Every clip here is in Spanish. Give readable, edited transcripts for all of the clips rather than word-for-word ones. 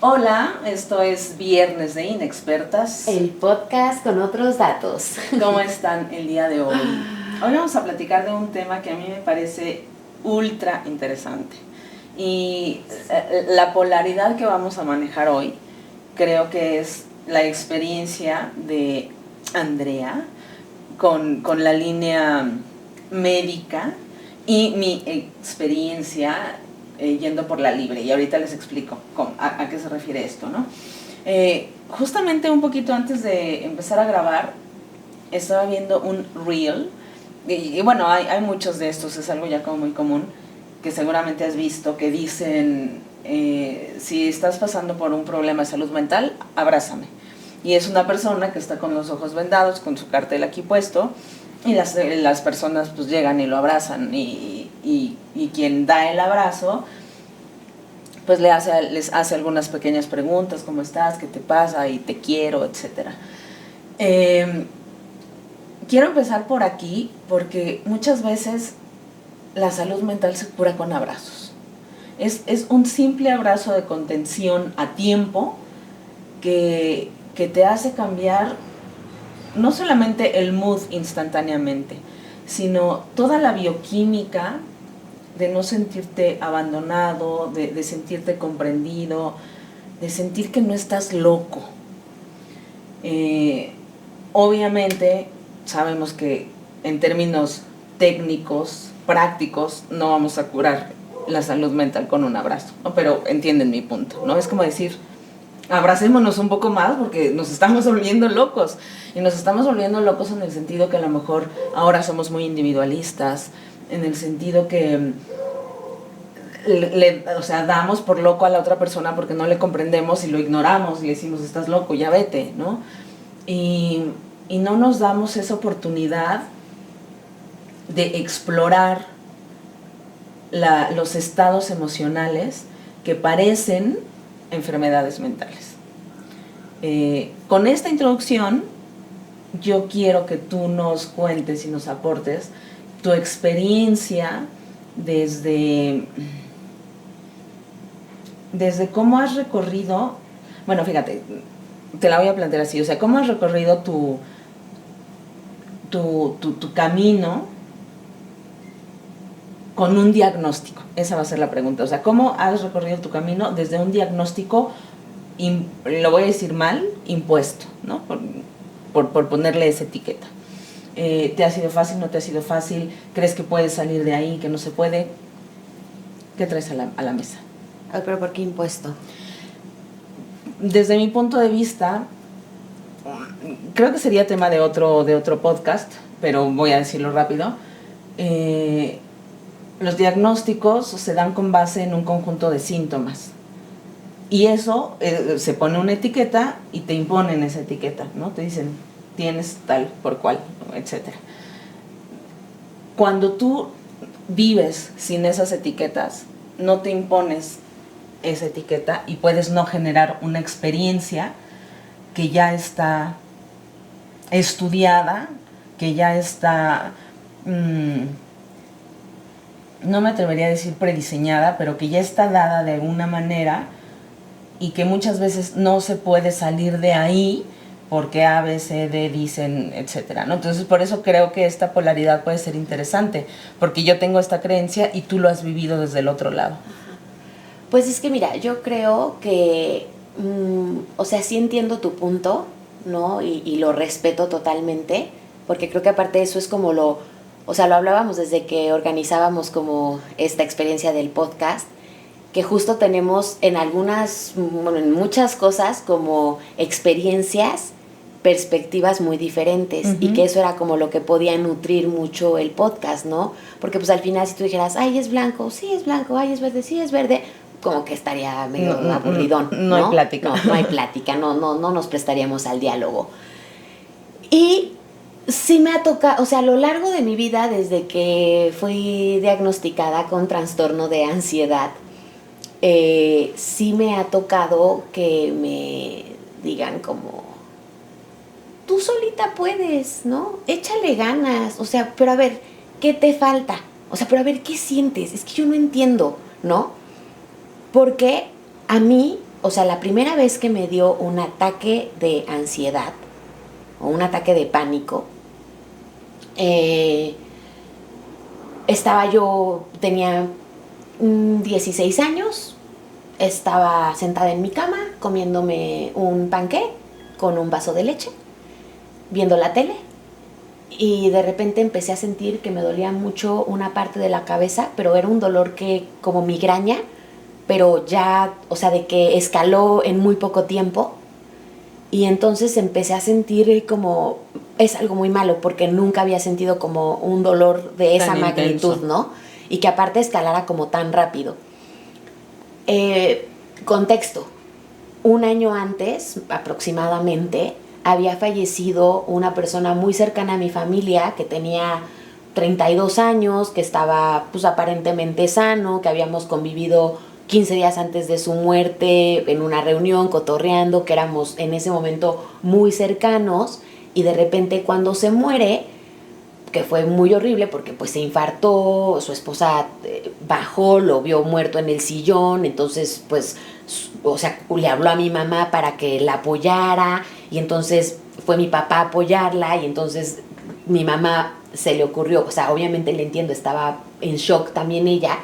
Hola, esto es Viernes de Inexpertas. El podcast con otros datos. ¿Cómo están el día de hoy? Hoy vamos a platicar de un tema que a mí me parece ultra interesante. Y la polaridad que vamos a manejar hoy creo que es la experiencia de Andrea con la línea médica y mi experiencia yendo por la libre, y ahorita les explico a qué se refiere esto, ¿no? Justamente un poquito antes de empezar a grabar estaba viendo un reel y bueno, hay muchos de estos, es algo ya como muy común que seguramente has visto, que dicen si estás pasando por un problema de salud mental, abrázame, y es una persona que está con los ojos vendados, con su cartel aquí puesto, y las personas pues llegan y lo abrazan, y quien da el abrazo pues les hace algunas pequeñas preguntas: ¿cómo estás? ¿Qué te pasa? Y te quiero, etc. Quiero empezar por aquí porque muchas veces la salud mental se cura con abrazos. Es un simple abrazo de contención a tiempo que te hace cambiar no solamente el mood instantáneamente, sino toda la bioquímica de no sentirte abandonado, de sentirte comprendido, de sentir que no estás loco. Obviamente sabemos que en términos técnicos, prácticos, no vamos a curar la salud mental con un abrazo, ¿no? Pero entienden mi punto, ¿no? Es como decir, abracémonos un poco más porque nos estamos volviendo locos. Y nos estamos volviendo locos en el sentido que a lo mejor ahora somos muy individualistas, en el sentido que damos por loco a la otra persona porque no le comprendemos y lo ignoramos y le decimos, estás loco, ya vete, ¿no? Y no nos damos esa oportunidad de explorar los estados emocionales que parecen enfermedades mentales. Con esta introducción, yo quiero que tú nos cuentes y nos aportes tu experiencia desde cómo has recorrido, bueno, fíjate, te la voy a plantear así, o sea, cómo has recorrido tu camino con un diagnóstico. Esa va a ser la pregunta, o sea, ¿cómo has recorrido tu camino desde un diagnóstico, lo voy a decir mal, impuesto, ¿no? Por ponerle esa etiqueta. ¿Te ha sido fácil? ¿No te ha sido fácil? ¿Crees que puedes salir de ahí, que no se puede? ¿Qué traes a la mesa? Ay, ¿pero por qué impuesto? Desde mi punto de vista, creo que sería tema de otro podcast, pero voy a decirlo rápido. Los diagnósticos se dan con base en un conjunto de síntomas. Y eso se pone una etiqueta y te imponen esa etiqueta, ¿no? Te dicen, tienes tal por cual, etc. Cuando tú vives sin esas etiquetas, no te impones esa etiqueta y puedes no generar una experiencia que ya está estudiada, que ya está, no me atrevería a decir prediseñada, pero que ya está dada de alguna manera y que muchas veces no se puede salir de ahí porque A, B, C, D dicen, etcétera, ¿no? Entonces, por eso creo que esta polaridad puede ser interesante, porque yo tengo esta creencia y tú lo has vivido desde el otro lado. Pues es que mira, yo creo que, o sea, sí entiendo tu punto, ¿no? Y lo respeto totalmente, porque creo que aparte de eso es como lo hablábamos desde que organizábamos como esta experiencia del podcast, que justo tenemos en muchas cosas como experiencias, perspectivas muy diferentes, uh-huh. Y que eso era como lo que podía nutrir mucho el podcast, ¿no? Porque pues al final si tú dijeras, ay, es blanco, sí es blanco, ay, es verde, sí es verde, como que estaría medio aburridón, ¿no? No hay plática. No hay plática, no nos prestaríamos al diálogo. Y sí me ha tocado, o sea, a lo largo de mi vida, desde que fui diagnosticada con trastorno de ansiedad, sí me ha tocado que me digan como, tú solita puedes, ¿no? Échale ganas, o sea, pero a ver, ¿qué te falta? O sea, pero a ver, ¿qué sientes? Es que yo no entiendo, ¿no? Porque a mí o sea, la primera vez que me dio un ataque de ansiedad o un ataque de pánico, tenía 16 años, estaba sentada en mi cama comiéndome un panqué con un vaso de leche, viendo la tele, y de repente empecé a sentir que me dolía mucho una parte de la cabeza, pero era un dolor que como migraña, pero ya, o sea, de que escaló en muy poco tiempo. Y entonces empecé a sentir como, es algo muy malo, porque nunca había sentido como un dolor de esa Tan magnitud, intenso. ¿no? Y que aparte escalara como tan rápido. Contexto, un año antes, aproximadamente, había fallecido una persona muy cercana a mi familia, que tenía 32 años, que estaba pues aparentemente sano, que habíamos convivido 15 días antes de su muerte en una reunión, cotorreando, que éramos en ese momento muy cercanos, y de repente cuando se muere, que fue muy horrible porque pues se infartó, su esposa bajó, lo vio muerto en el sillón, entonces pues, o sea, le habló a mi mamá para que la apoyara, y entonces fue mi papá a apoyarla, y entonces mi mamá se le ocurrió, o sea, obviamente le entiendo, estaba en shock también ella,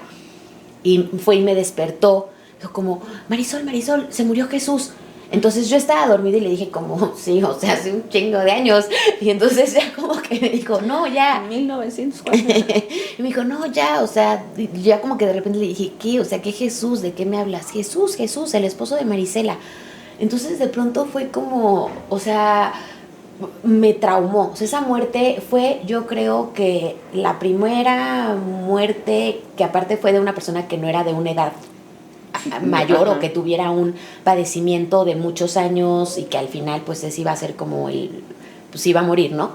y fue y me despertó, dijo como, Marisol, Marisol, se murió Jesús. Entonces yo estaba dormida y le dije como, sí, o sea, hace un chingo de años. Y entonces ya como que me dijo, no, ya. En 1904. Y me dijo, no, ya, o sea, ya como que de repente le dije, ¿qué? O sea, ¿qué Jesús? ¿De qué me hablas? Jesús, Jesús, el esposo de Marisela. Entonces de pronto fue como, o sea, me traumó. O sea, esa muerte fue, yo creo que la primera muerte que aparte fue de una persona que no era de una edad mayor, o que tuviera un padecimiento de muchos años y que al final pues ese iba a ser como pues iba a morir, ¿no?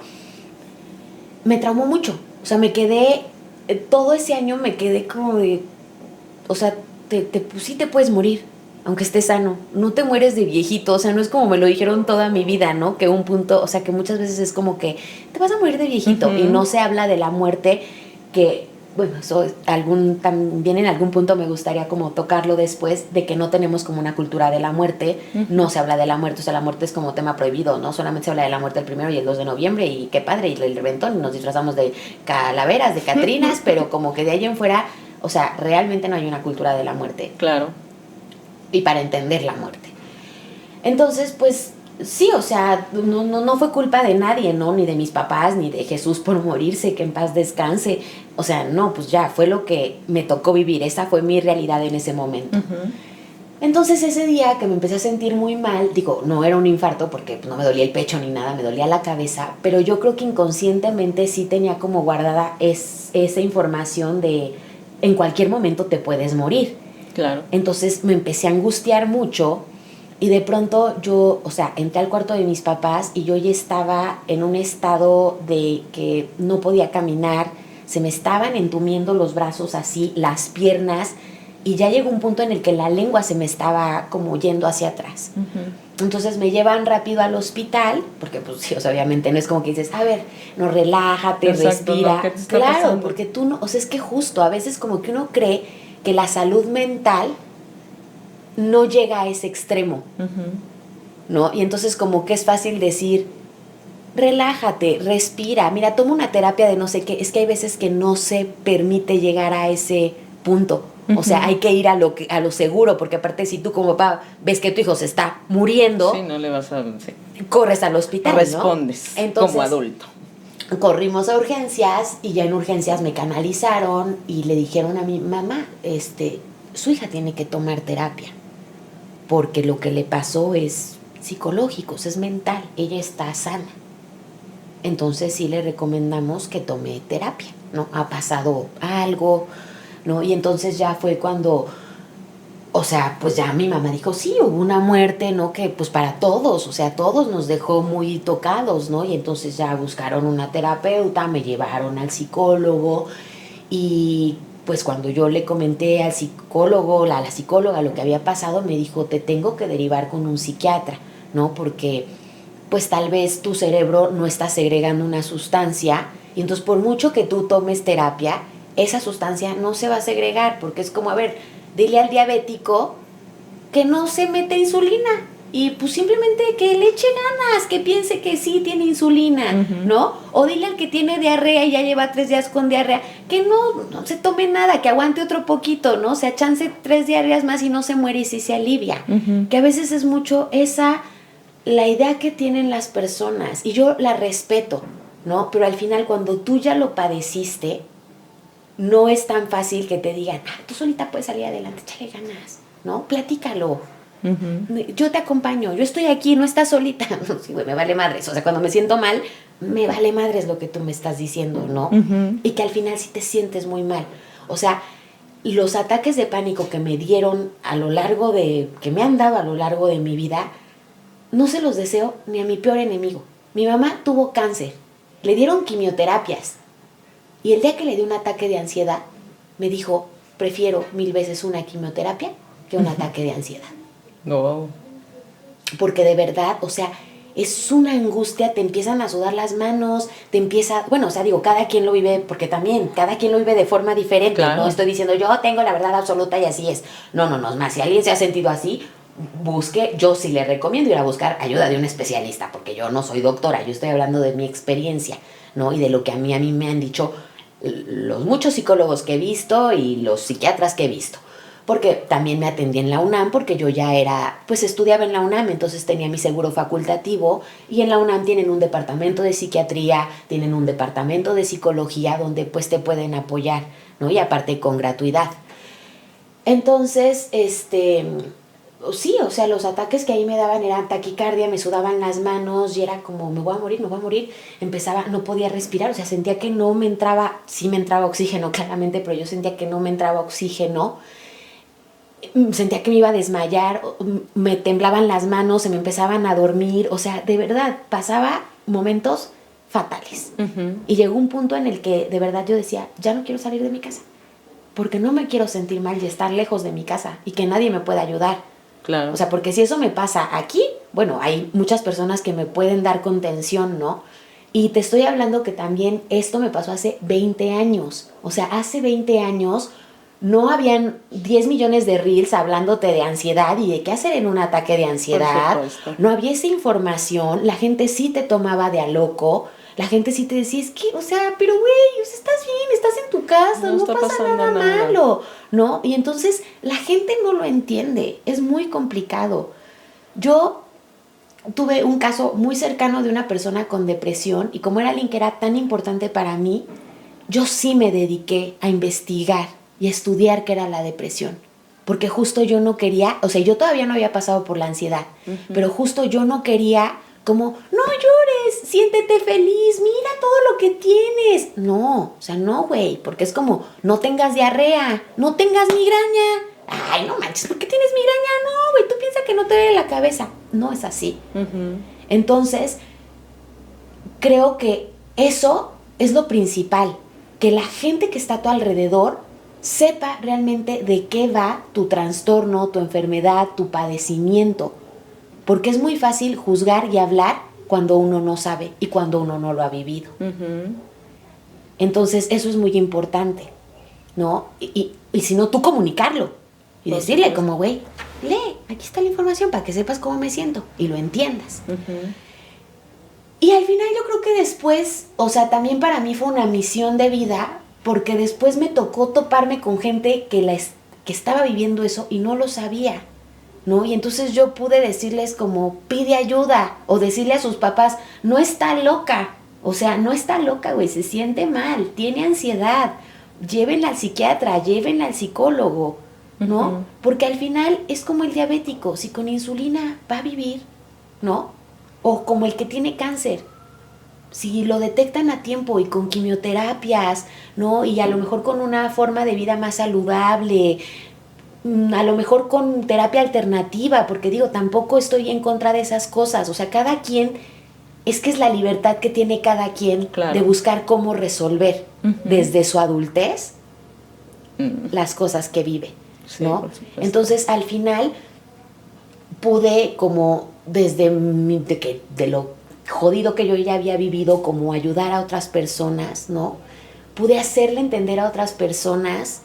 Me traumó mucho, o sea, me quedé, todo ese año me quedé como de, o sea, pues sí te puedes morir, aunque estés sano, no te mueres de viejito, o sea, no es como me lo dijeron toda mi vida, ¿no? Que un punto, o sea, que muchas veces es como que te vas a morir de viejito, y no se habla de la muerte que, bueno, eso también en algún punto me gustaría como tocarlo después, de que no tenemos como una cultura de la muerte, no se habla de la muerte, o sea, la muerte es como tema prohibido, ¿no? Solamente se habla de la muerte el 1 y el 2 de noviembre, y qué padre, y el reventón, y nos disfrazamos de calaveras, de catrinas, pero como que de ahí en fuera, o sea, realmente no hay una cultura de la muerte. Claro. Y para entender la muerte. Entonces, pues, sí, o sea, no fue culpa de nadie, ¿no? Ni de mis papás, ni de Jesús por morirse, que en paz descanse. O sea, no, pues ya, fue lo que me tocó vivir. Esa fue mi realidad en ese momento. Entonces, ese día que me empecé a sentir muy mal, digo, no era un infarto porque pues, no me dolía el pecho ni nada, me dolía la cabeza, pero yo creo que inconscientemente sí tenía como guardada esa información de en cualquier momento te puedes morir. Claro. Entonces me empecé a angustiar mucho, y de pronto yo, o sea, entré al cuarto de mis papás y yo ya estaba en un estado de que no podía caminar, se me estaban entumiendo los brazos así, las piernas, y ya llegó un punto en el que la lengua se me estaba como yendo hacia atrás. Entonces me llevan rápido al hospital, porque pues sí, o sea, obviamente no es como que dices, a ver, no, relájate, exacto, respira. No, ¿qué te está claro, pasando? porque tú no, o sea, es que justo a veces como que uno cree que la salud mental no llega a ese extremo, ¿no? Y entonces como que es fácil decir, relájate, respira, mira, toma una terapia de no sé qué. Es que hay veces que no se permite llegar a ese punto. O sea, hay que ir a lo seguro, porque aparte si tú como papá ves que tu hijo se está muriendo, sí, no le vas a... Sí. corres al hospital, respondes, ¿no? Entonces, como adulto. Corrimos a urgencias, y ya en urgencias me canalizaron y le dijeron a mi mamá, su hija tiene que tomar terapia, porque lo que le pasó es psicológico, es mental, ella está sana. Entonces sí le recomendamos que tome terapia, ¿no? Ha pasado algo, ¿no? Y entonces ya fue cuando, o sea, pues ya mi mamá dijo, sí, hubo una muerte, ¿no? Que pues para todos, o sea, todos nos dejó muy tocados, ¿no? Y entonces ya buscaron una terapeuta, me llevaron al psicólogo, y pues cuando yo le comenté al psicólogo, a la psicóloga lo que había pasado, me dijo, te tengo que derivar con un psiquiatra, ¿no? Porque pues tal vez tu cerebro no está segregando una sustancia, y entonces por mucho que tú tomes terapia, esa sustancia no se va a segregar, porque es como, a ver, dile al diabético que no se mete insulina. Y pues simplemente que le eche ganas, que piense que sí tiene insulina, ¿no? O dile al que tiene diarrea y ya lleva 3 días con diarrea, que no se tome nada, que aguante otro poquito, ¿no? O sea, chance 3 diarreas más y no se muere y sí se alivia. Que a veces es mucho la idea que tienen las personas, y yo la respeto, ¿no? Pero al final cuando tú ya lo padeciste, no es tan fácil que te digan, tú solita puedes salir adelante, échale ganas, ¿no? Platícalo. Yo te acompaño, yo estoy aquí, no estás solita. Sí, güey, me vale madres. O sea, cuando me siento mal, me vale madres lo que tú me estás diciendo, ¿no? Y que al final sí te sientes muy mal. O sea, los ataques de pánico que me dieron que me han dado a lo largo de mi vida, no se los deseo ni a mi peor enemigo. Mi mamá tuvo cáncer, le dieron quimioterapias. Y el día que le dio un ataque de ansiedad, me dijo, prefiero 1000 veces una quimioterapia que un ataque de ansiedad. No. Porque de verdad, o sea, es una angustia, te empiezan a sudar las manos, cada quien lo vive, porque también cada quien lo vive de forma diferente, claro. No estoy diciendo yo tengo la verdad absoluta y así es. No, es más, si alguien se ha sentido así, yo sí le recomiendo ir a buscar ayuda de un especialista, porque yo no soy doctora, yo estoy hablando de mi experiencia, ¿no? Y de lo que a mí me han dicho los muchos psicólogos que he visto y los psiquiatras que he visto. Porque también me atendí en la UNAM, porque yo ya estudiaba en la UNAM, entonces tenía mi seguro facultativo, y en la UNAM tienen un departamento de psiquiatría, tienen un departamento de psicología, donde pues te pueden apoyar, ¿no? Y aparte con gratuidad. Entonces, sí, o sea, los ataques que ahí me daban eran taquicardia, me sudaban las manos y era como, me voy a morir, no podía respirar, o sea, sentía que no me entraba, sí me entraba oxígeno claramente, pero yo sentía que no me entraba oxígeno, sentía que me iba a desmayar, me temblaban las manos, se me empezaban a dormir, o sea, de verdad, pasaba momentos fatales. Y llegó un punto en el que de verdad yo decía, ya no quiero salir de mi casa, porque no me quiero sentir mal y estar lejos de mi casa y que nadie me pueda ayudar. Claro. O sea, porque si eso me pasa aquí, bueno, hay muchas personas que me pueden dar contención, ¿no? Y te estoy hablando que también esto me pasó hace 20 años. O sea, hace 20 años no habían 10 millones de reels hablándote de ansiedad y de qué hacer en un ataque de ansiedad. No había esa información, la gente sí te tomaba de a loco, la gente sí te decía, es que, o sea, pero güey, estás bien, estás en tu casa, no pasa nada malo, ¿no? Y entonces la gente no lo entiende, es muy complicado. Yo tuve un caso muy cercano de una persona con depresión y como era alguien que era tan importante para mí, yo sí me dediqué a investigar y a estudiar qué era la depresión. Porque justo yo no quería, o sea, yo todavía no había pasado por la ansiedad, pero justo yo no quería como, no llores, siéntete feliz, mira todo lo que tienes. No, o sea, no, güey, porque es como, no tengas diarrea, no tengas migraña. Ay, no manches, ¿por qué tienes migraña? No, güey, tú piensas que no te duele la cabeza. No es así. Entonces, creo que eso es lo principal, que la gente que está a tu alrededor sepa realmente de qué va tu trastorno, tu enfermedad, tu padecimiento. Porque es muy fácil juzgar y hablar cuando uno no sabe y cuando uno no lo ha vivido. Entonces, eso es muy importante, ¿no? Y si no, tú comunicarlo y decirle como, güey, lee, aquí está la información para que sepas cómo me siento y lo entiendas. Y al final yo creo que después, o sea, también para mí fue una misión de vida, porque después me tocó toparme con gente que estaba viviendo eso y no lo sabía, ¿no? Y entonces yo pude decirles como, pide ayuda, o decirle a sus papás, no está loca, o sea, no está loca, güey, se siente mal, tiene ansiedad, llévenla al psiquiatra, llévenla al psicólogo, ¿no? Porque al final es como el diabético, si con insulina va a vivir, ¿no? O como el que tiene cáncer, si lo detectan a tiempo y con quimioterapias, ¿no? Y a lo mejor con una forma de vida más saludable, a lo mejor con terapia alternativa, porque digo, tampoco estoy en contra de esas cosas, o sea, cada quien, es que es la libertad que tiene cada quien de buscar cómo resolver desde su adultez las cosas que vive, ¿no? Sí, entonces, al final, pude como desde de lo jodido que yo ya había vivido, como ayudar a otras personas, ¿no? Pude hacerle entender a otras personas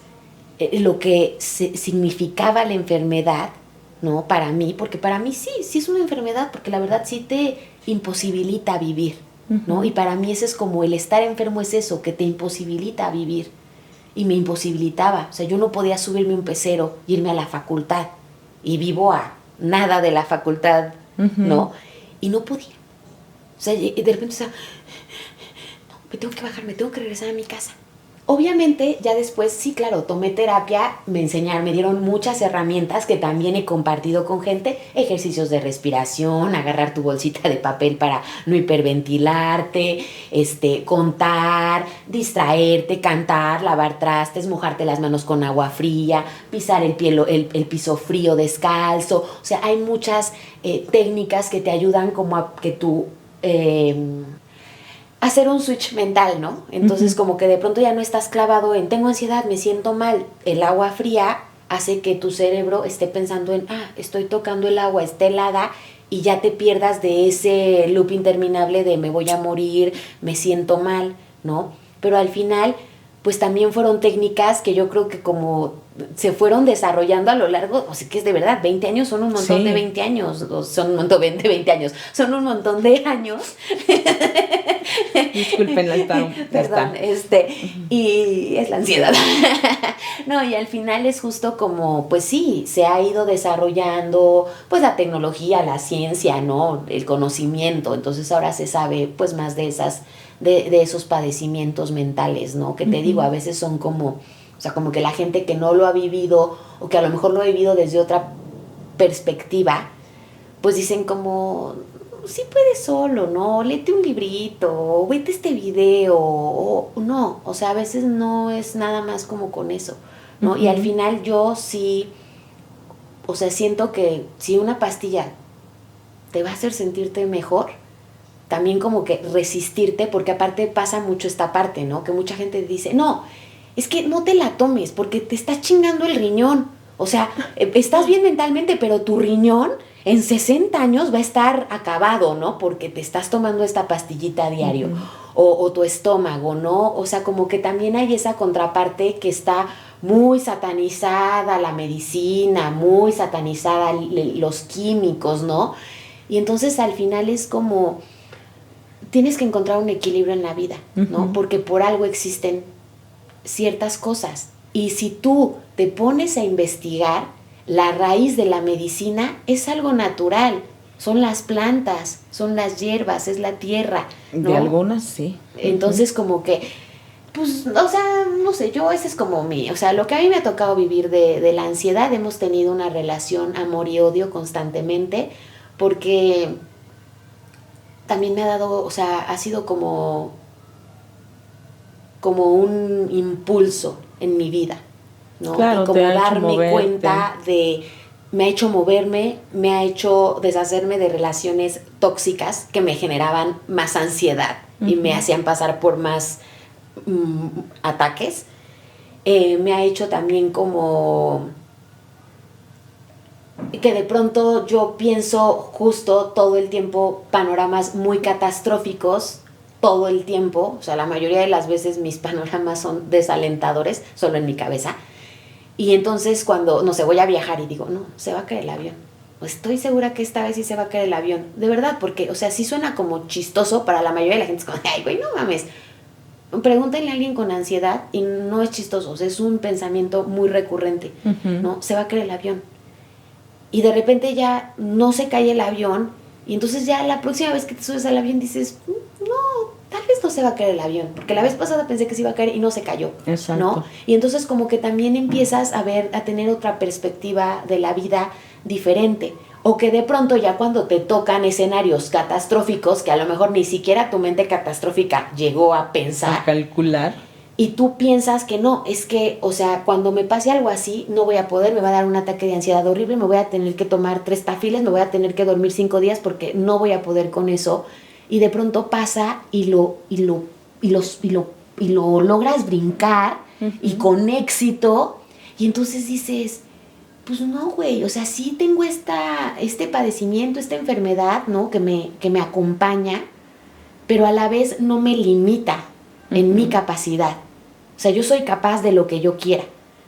lo que significaba la enfermedad, ¿no? Para mí, porque para mí sí es una enfermedad, porque la verdad sí te imposibilita vivir, ¿no? Uh-huh. Y para mí ese es como el estar enfermo es eso, que te imposibilita vivir. Y me imposibilitaba, o sea, yo no podía subirme un pecero, irme a la facultad, y vivo a nada de la facultad, Uh-huh. ¿no? Y no podía. O sea, de repente, o sea, no, me tengo que bajar, me tengo que regresar a mi casa. Obviamente, ya después, sí, claro, tomé terapia, me dieron muchas herramientas que también he compartido con gente, ejercicios de respiración, agarrar tu bolsita de papel para no hiperventilarte, contar, distraerte, cantar, lavar trastes, mojarte las manos con agua fría, pisar el piso frío descalzo. O sea, hay muchas técnicas que te ayudan como a que tú... hacer un switch mental, ¿no? Entonces, como que de pronto ya no estás clavado en tengo ansiedad, me siento mal. El agua fría hace que tu cerebro esté pensando en, estoy tocando el agua, está helada, y ya te pierdas de ese loop interminable de me voy a morir, me siento mal, ¿no? Pero al final, pues también fueron técnicas que yo creo que como se fueron desarrollando a lo largo, o sea que es de verdad, 20 años son un montón de 20 años, son un montón de 20 años, son un montón de años. Disculpen, perdón, y es la ansiedad. No, y al final es justo como, pues sí, se ha ido desarrollando, pues la tecnología, la ciencia, ¿no? El conocimiento, entonces ahora se sabe, pues más de esos padecimientos mentales, ¿no? Que te digo, a veces son como, o sea, como que la gente que no lo ha vivido, o que a lo mejor lo ha vivido desde otra perspectiva, pues dicen como, sí puedes solo, ¿no? Léete un librito, o vete este video, o no, o sea, a veces no es nada más como con eso, ¿no? Uh-huh. Y al final yo sí, o sea, siento que si una pastilla te va a hacer sentirte mejor, también como que resistirte, porque aparte pasa mucho esta parte, ¿no? Que mucha gente dice, no, es que no te la tomes, porque te está chingando el riñón, o sea, estás bien mentalmente, pero tu riñón en 60 años va a estar acabado, ¿no? Porque te estás tomando esta pastillita a diario. Uh-huh. O tu estómago, ¿no? O sea, como que también hay esa contraparte que está muy satanizada la medicina, muy satanizada los químicos, ¿no? Y entonces al final es como, tienes que encontrar un equilibrio en la vida, ¿no? Uh-huh. Porque por algo existen ciertas cosas. Y si tú te pones a investigar, la raíz de la medicina es algo natural, son las plantas, son las hierbas, es la tierra, ¿no? De algunas sí. Entonces como que, pues, o sea, no sé, yo ese es como o sea, lo que a mí me ha tocado vivir de la ansiedad, hemos tenido una relación amor y odio constantemente, porque también me ha dado, o sea, ha sido como un impulso en mi vida, ¿no? Claro, y como darme cuenta me ha hecho moverme, me ha hecho deshacerme de relaciones tóxicas que me generaban más ansiedad uh-huh. y me hacían pasar por más ataques. Me ha hecho también como que de pronto yo pienso justo todo el tiempo panoramas muy catastróficos, todo el tiempo, o sea, la mayoría de las veces mis panoramas son desalentadores, solo en mi cabeza. Y entonces cuando, no sé, voy a viajar y digo, no, se va a caer el avión. Pues estoy segura que esta vez sí se va a caer el avión. De verdad, porque, o sea, sí suena como chistoso para la mayoría de la gente. Es como, ay, güey, no mames. Pregúntenle a alguien con ansiedad y no es chistoso, o sea, es un pensamiento muy recurrente, uh-huh. ¿no? Se va a caer el avión. Y de repente ya no se cae el avión y entonces ya la próxima vez que te subes al avión dices, no, tal vez no se va a caer el avión, porque la vez pasada pensé que se iba a caer y no se cayó. Exacto. ¿No? Y entonces como que también empiezas a tener otra perspectiva de la vida diferente. O que de pronto ya cuando te tocan escenarios catastróficos, que a lo mejor ni siquiera tu mente catastrófica llegó a pensar. A calcular. Y tú piensas que no, es que, o sea, cuando me pase algo así, no voy a poder, me va a dar un ataque de ansiedad horrible, me voy a tener que tomar 3 tafiles, me voy a tener que dormir 5 días porque no voy a poder con eso. Y de pronto pasa y lo logras brincar uh-huh. y con éxito. Y entonces dices, pues no, güey, o sea, sí tengo este padecimiento, esta enfermedad, ¿no? Que me acompaña, pero a la vez no me limita uh-huh. en mi capacidad. O sea, yo soy capaz de lo que yo quiera,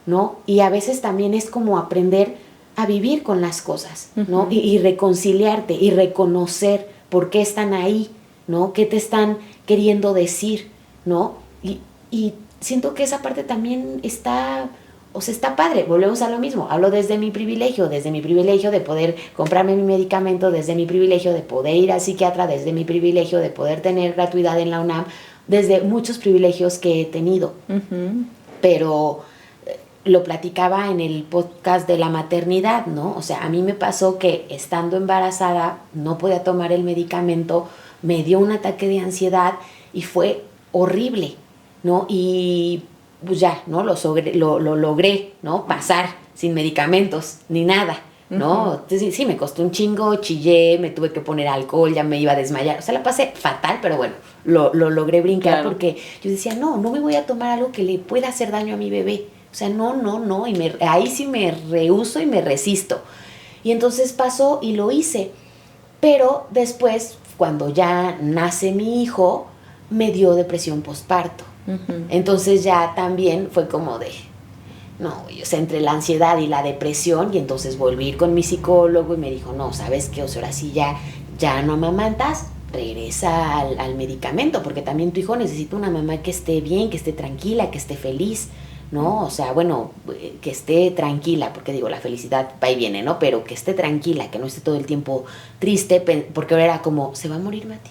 ¿no? Y a veces también es como aprender a vivir con las cosas, ¿no? Y reconciliarte y reconocer por qué están ahí, ¿no? ¿Qué te están queriendo decir, ¿no? Y siento que esa parte también está, o sea, está padre. Volvemos a lo mismo. Hablo desde mi privilegio de poder comprarme mi medicamento, desde mi privilegio de poder ir al psiquiatra, desde mi privilegio de poder tener gratuidad en la UNAM, desde muchos privilegios que he tenido. Pero lo platicaba en el podcast de la maternidad, ¿no? O sea, a mí me pasó que estando embarazada no podía tomar el medicamento, me dio un ataque de ansiedad y fue horrible, ¿no? Y pues ya, ¿no? Lo logré, ¿no? Pasar sin medicamentos ni nada, ¿no? Entonces, sí, me costó un chingo, chillé, me tuve que poner alcohol, ya me iba a desmayar. O sea, la pasé fatal, pero bueno, lo logré brincar, claro. Porque yo decía, no me voy a tomar algo que le pueda hacer daño a mi bebé. O sea, no, y ahí sí me rehúso y me resisto. Y entonces pasó y lo hice. Pero después, cuando ya nace mi hijo, me dio depresión postparto. Entonces ya también fue como de, no, o sea, entre la ansiedad y la depresión, y entonces volví a ir con mi psicólogo y me dijo, no, ¿sabes qué? O sea, ahora sí ya no amamantas, regresa al medicamento, porque también tu hijo necesita una mamá que esté bien, que esté tranquila, que esté feliz, ¿no? O sea, bueno, que esté tranquila, porque digo, la felicidad va y viene, ¿no? Pero que esté tranquila, que no esté todo el tiempo triste, porque ahora era como, ¿se va a morir, Mati?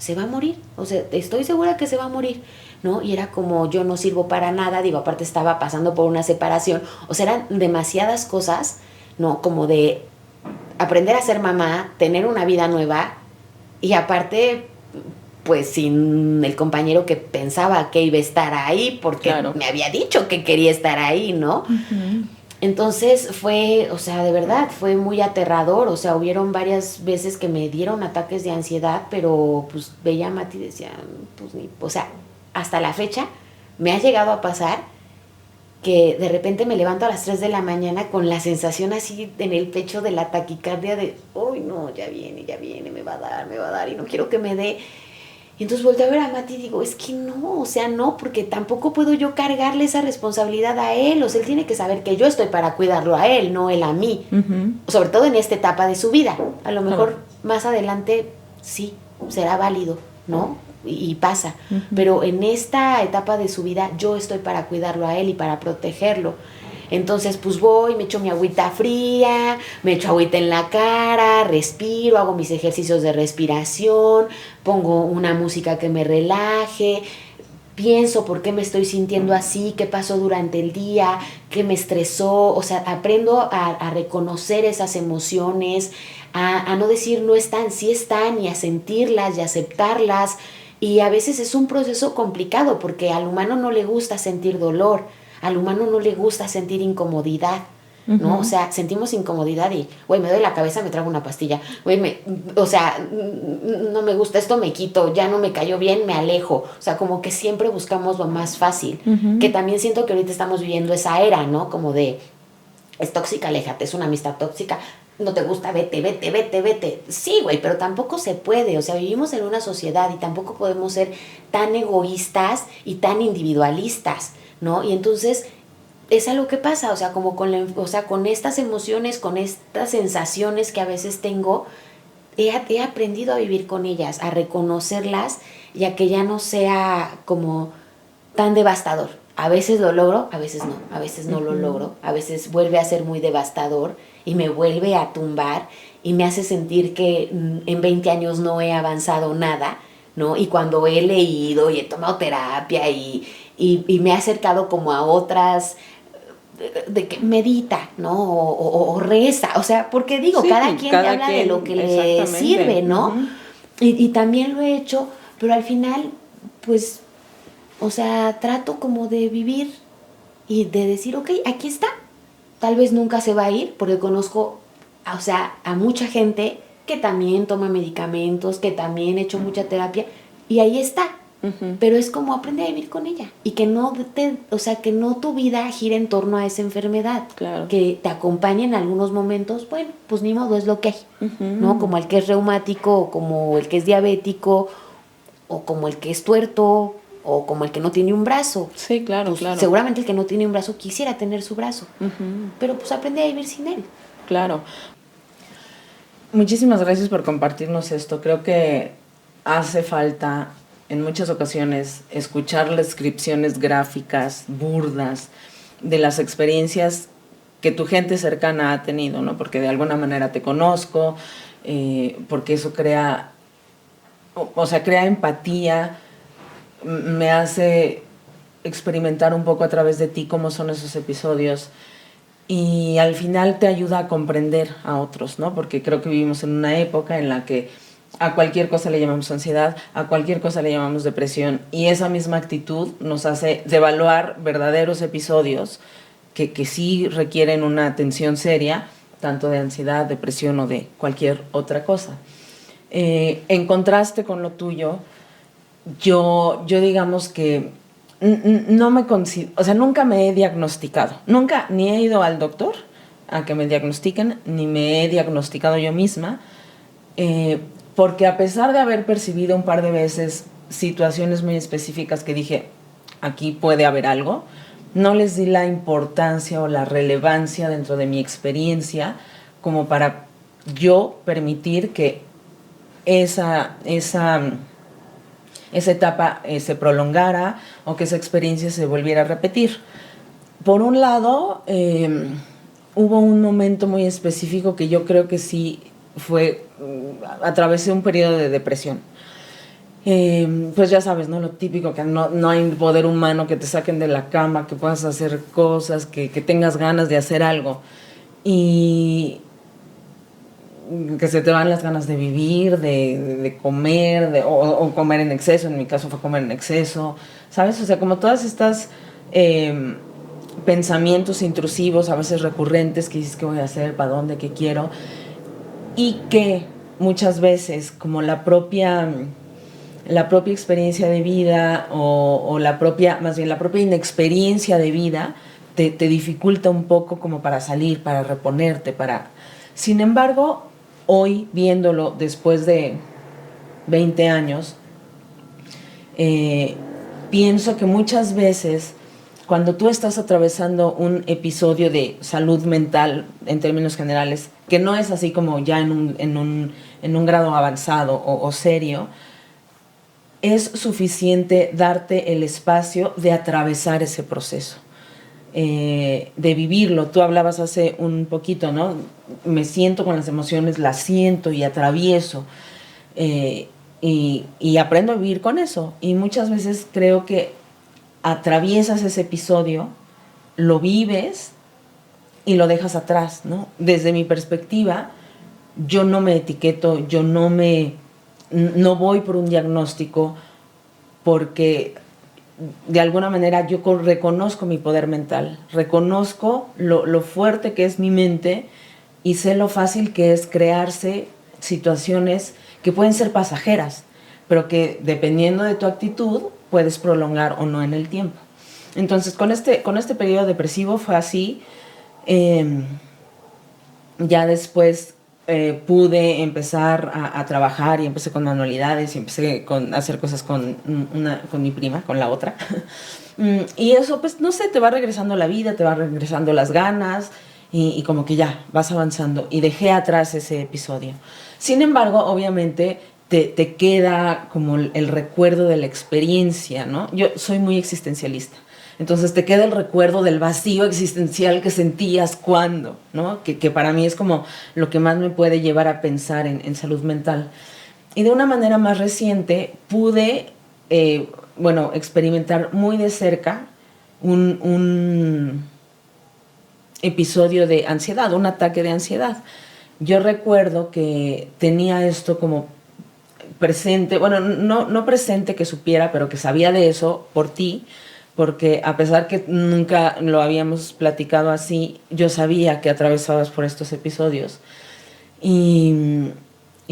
¿Se va a morir? O sea, estoy segura que se va a morir, ¿no? Y era como, yo no sirvo para nada, digo, aparte estaba pasando por una separación, o sea, eran demasiadas cosas, ¿no? Como de aprender a ser mamá, tener una vida nueva, y aparte, pues sin el compañero que pensaba que iba a estar ahí, porque claro, me había dicho que quería estar ahí, ¿no? Entonces fue, o sea, de verdad, fue muy aterrador. O sea, hubieron varias veces que me dieron ataques de ansiedad, pero pues veía a Mati y decía, pues ni, o sea, hasta la fecha me ha llegado a pasar que de repente me levanto a las 3 de la mañana con la sensación así en el pecho de la taquicardia de, uy, no, ya viene, me va a dar, y no quiero que me dé. Y entonces volteo a ver a Mati y digo, es que no, o sea, no, porque tampoco puedo yo cargarle esa responsabilidad a él. O sea, él tiene que saber que yo estoy para cuidarlo a él, no él a mí. Sobre todo en esta etapa de su vida. A lo mejor más adelante sí, será válido, ¿no? Y pasa. Pero en esta etapa de su vida yo estoy para cuidarlo a él y para protegerlo. Entonces pues voy, me echo mi agüita fría, me echo agüita en la cara, respiro, hago mis ejercicios de respiración, pongo una música que me relaje, pienso por qué me estoy sintiendo así, qué pasó durante el día, qué me estresó. O sea, aprendo a reconocer esas emociones, a no decir no están, sí están, y a sentirlas y a aceptarlas. Y a veces es un proceso complicado porque al humano no le gusta sentir dolor, al humano no le gusta sentir incomodidad, ¿no? O sea, sentimos incomodidad y, güey, me doy la cabeza, me trago una pastilla, güey, o sea, no me gusta esto, me quito, ya no me cayó bien, me alejo. O sea, como que siempre buscamos lo más fácil, que también siento que ahorita estamos viviendo esa era, ¿no? Como de, es tóxica, aléjate, es una amistad tóxica, no te gusta, vete. Sí, güey, pero tampoco se puede. O sea, vivimos en una sociedad y tampoco podemos ser tan egoístas y tan individualistas, ¿no? Y entonces es algo que pasa, o sea, como con estas emociones, con estas sensaciones que a veces tengo, he aprendido a vivir con ellas, a reconocerlas y a que ya no sea como tan devastador. A veces lo logro, a veces no lo logro, a veces vuelve a ser muy devastador y me vuelve a tumbar y me hace sentir que en 20 años no he avanzado nada, ¿no? Y cuando he leído y he tomado terapia y me he acercado como a otras, de que medita, ¿no? O reza, o sea, porque digo, sí, cada quien habla de lo que le sirve, ¿no? Y también lo he hecho, pero al final, pues, o sea, trato como de vivir y de decir, ok, aquí está. Tal vez nunca se va a ir, porque conozco, o sea, a mucha gente que también toma medicamentos, que también ha hecho mucha terapia, y ahí está. Pero es como aprender a vivir con ella y que no que no tu vida gire en torno a esa enfermedad, claro, que te acompañe en algunos momentos. Bueno, pues ni modo, es lo que hay, ¿no? Como el que es reumático, o como el que es diabético, o como el que es tuerto, o como el que no tiene un brazo. Sí, claro, pues, claro. Seguramente el que no tiene un brazo quisiera tener su brazo, pero pues aprende a vivir sin él. Claro. Muchísimas gracias por compartirnos esto. Creo que hace falta en muchas ocasiones escuchar descripciones gráficas, burdas, de las experiencias que tu gente cercana ha tenido, ¿no? Porque de alguna manera te conozco, porque eso crea, o sea, crea empatía, me hace experimentar un poco a través de ti cómo son esos episodios y al final te ayuda a comprender a otros, ¿no? Porque creo que vivimos en una época en la que a cualquier cosa le llamamos ansiedad, a cualquier cosa le llamamos depresión y esa misma actitud nos hace devaluar verdaderos episodios que sí requieren una atención seria, tanto de ansiedad, depresión o de cualquier otra cosa. En contraste con lo tuyo, yo digamos que no me considero, o sea, nunca me he diagnosticado, nunca ni he ido al doctor a que me diagnostiquen, ni me he diagnosticado yo misma, porque a pesar de haber percibido un par de veces situaciones muy específicas que dije, aquí puede haber algo, no les di la importancia o la relevancia dentro de mi experiencia como para yo permitir que esa etapa se prolongara o que esa experiencia se volviera a repetir. Por un lado, hubo un momento muy específico que yo creo que sí fue, atravesé un periodo de depresión. Pues ya sabes, ¿no? Lo típico, que no hay poder humano que te saquen de la cama, que puedas hacer cosas, que tengas ganas de hacer algo. Y que se te van las ganas de vivir, de comer, o comer en exceso, en mi caso fue comer en exceso, ¿sabes? O sea, como todas estas pensamientos intrusivos, a veces recurrentes, que dices, ¿qué voy a hacer? ¿Para dónde? ¿Qué quiero? Y que muchas veces, como la propia experiencia de vida o más bien la propia inexperiencia de vida te dificulta un poco como para salir, para reponerte, para... Sin embargo, hoy, viéndolo después de 20 años, pienso que muchas veces cuando tú estás atravesando un episodio de salud mental en términos generales, que no es así como ya en un grado avanzado o serio, es suficiente darte el espacio de atravesar ese proceso, de vivirlo. Tú hablabas hace un poquito, ¿no? Me siento con las emociones, las siento y atravieso, y aprendo a vivir con eso. Y muchas veces creo que atraviesas ese episodio, lo vives y lo dejas atrás, ¿no? Desde mi perspectiva, yo no me etiqueto, no voy por un diagnóstico porque de alguna manera yo reconozco mi poder mental, reconozco lo fuerte que es mi mente y sé lo fácil que es crearse situaciones que pueden ser pasajeras, pero que dependiendo de tu actitud puedes prolongar o no en el tiempo. Entonces con este periodo depresivo fue así. Ya después pude empezar a trabajar y empecé con manualidades y empecé a hacer cosas con mi prima, con la otra. Y eso, pues, no sé, te va regresando la vida, te va regresando las ganas y como que ya vas avanzando. Y dejé atrás ese episodio. Sin embargo, obviamente, te queda como el recuerdo de la experiencia, ¿no? Yo soy muy existencialista. Entonces te queda el recuerdo del vacío existencial que sentías cuando, ¿no? Que para mí es como lo que más me puede llevar a pensar en salud mental. Y de una manera más reciente pude, experimentar muy de cerca un episodio de ansiedad, un ataque de ansiedad. Yo recuerdo que tenía esto como presente, bueno, no presente que supiera, pero que sabía de eso por ti, porque a pesar que nunca lo habíamos platicado así, yo sabía que atravesabas por estos episodios. Y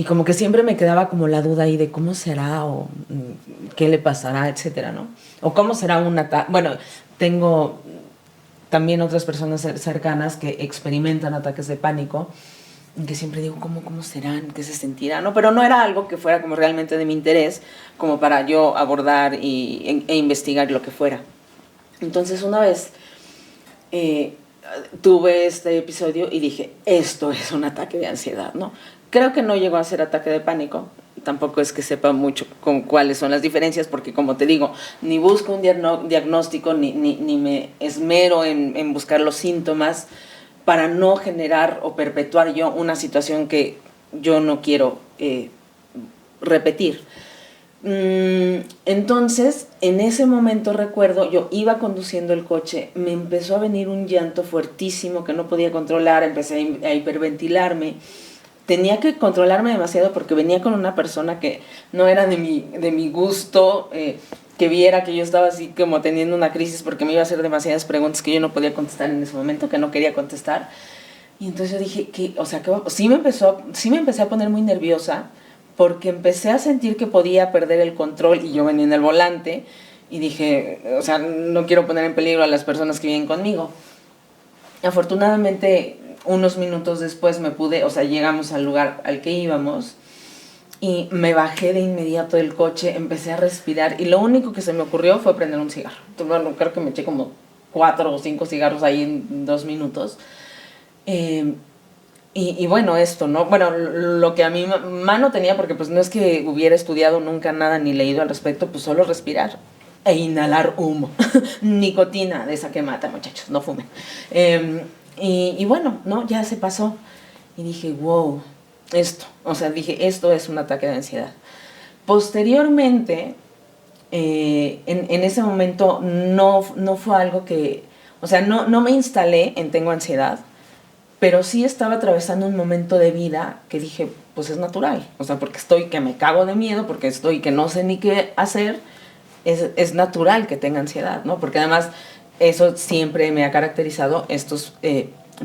como que siempre me quedaba como la duda ahí de cómo será o qué le pasará, etcétera, ¿no? O cómo será un ataque. Bueno, tengo también otras personas cercanas que experimentan ataques de pánico, que siempre digo, ¿cómo serán? ¿Qué se sentirá? ¿No? Pero no era algo que fuera como realmente de mi interés, como para yo abordar e investigar lo que fuera. Entonces una vez tuve este episodio y dije, esto es un ataque de ansiedad, ¿no? Creo que no llegó a ser ataque de pánico. Tampoco es que sepa mucho con cuáles son las diferencias, porque como te digo, ni busco un diagnóstico, ni me esmero en buscar los síntomas para no generar o perpetuar yo una situación que yo no quiero repetir. Entonces, en ese momento recuerdo, yo iba conduciendo el coche, me empezó a venir un llanto fuertísimo que no podía controlar, empecé a hiperventilarme. Tenía que controlarme demasiado porque venía con una persona que no era de mi gusto, que viera que yo estaba así como teniendo una crisis porque me iba a hacer demasiadas preguntas que yo no podía contestar en ese momento, que no quería contestar. Y entonces yo dije, sí me empecé a poner muy nerviosa porque empecé a sentir que podía perder el control y yo venía en el volante y dije, no quiero poner en peligro a las personas que vienen conmigo. Afortunadamente, unos minutos después llegamos al lugar al que íbamos y me bajé de inmediato del coche, empecé a respirar y lo único que se me ocurrió fue prender un cigarro. Entonces, bueno, creo que me eché como 4 o 5 cigarros ahí en 2 minutos. Y bueno, esto, ¿no? Bueno, lo que a mi mano tenía, porque pues no es que hubiera estudiado nunca nada ni leído al respecto, pues solo respirar e inhalar humo. Nicotina, de esa que mata, muchachos, no fumen. Y bueno, ¿no? Ya se pasó. Y dije, wow, esto es un ataque de ansiedad. Posteriormente, en ese momento no fue algo que, no me instalé en tengo ansiedad, pero sí estaba atravesando un momento de vida que dije, pues es natural, porque estoy que me cago de miedo, porque estoy que no sé ni qué hacer, es natural que tenga ansiedad, ¿no? Porque además eso siempre me ha caracterizado, estos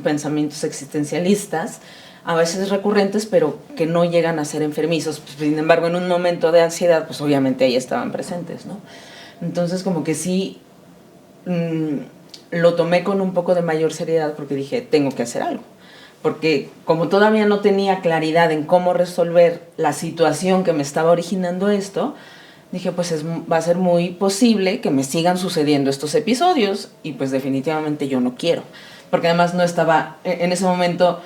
pensamientos existencialistas, a veces recurrentes, pero que no llegan a ser enfermizos. Sin embargo, en un momento de ansiedad, pues obviamente ahí estaban presentes, ¿no? Entonces como que sí lo tomé con un poco de mayor seriedad porque dije, tengo que hacer algo. Porque como todavía no tenía claridad en cómo resolver la situación que me estaba originando esto, dije, pues va a ser muy posible que me sigan sucediendo estos episodios y pues definitivamente yo no quiero. Porque además no estaba, en ese momento,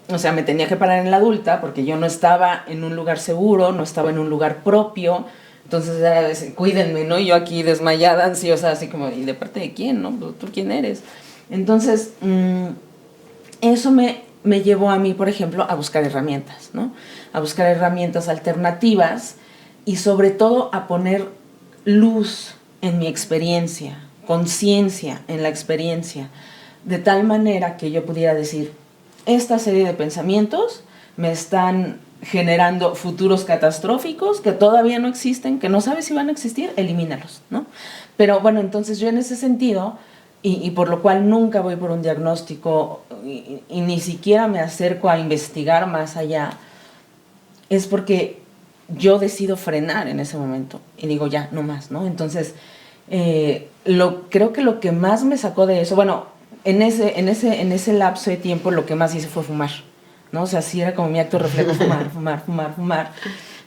me tenía que parar en la adulta porque yo no estaba en un lugar seguro, no estaba en un lugar propio. Entonces era cuídenme, ¿no? Y yo aquí desmayada, ansiosa, así como, ¿y de parte de quién, no? ¿Tú quién eres? Entonces, eso me llevó a mí, por ejemplo, a buscar herramientas, ¿no? A buscar herramientas alternativas y sobre todo a poner luz en mi experiencia, conciencia en la experiencia, de tal manera que yo pudiera decir, esta serie de pensamientos me están generando futuros catastróficos que todavía no existen, que no sabes si van a existir, elimínalos, ¿no? Pero bueno, entonces yo en ese sentido, y por lo cual nunca voy por un diagnóstico y ni siquiera me acerco a investigar más allá, es porque yo decido frenar en ese momento y digo ya, no más, ¿no? Entonces, creo que lo que más me sacó de eso, bueno, en ese lapso de tiempo lo que más hice fue fumar, ¿no? Sí era como mi acto reflejo, fumar.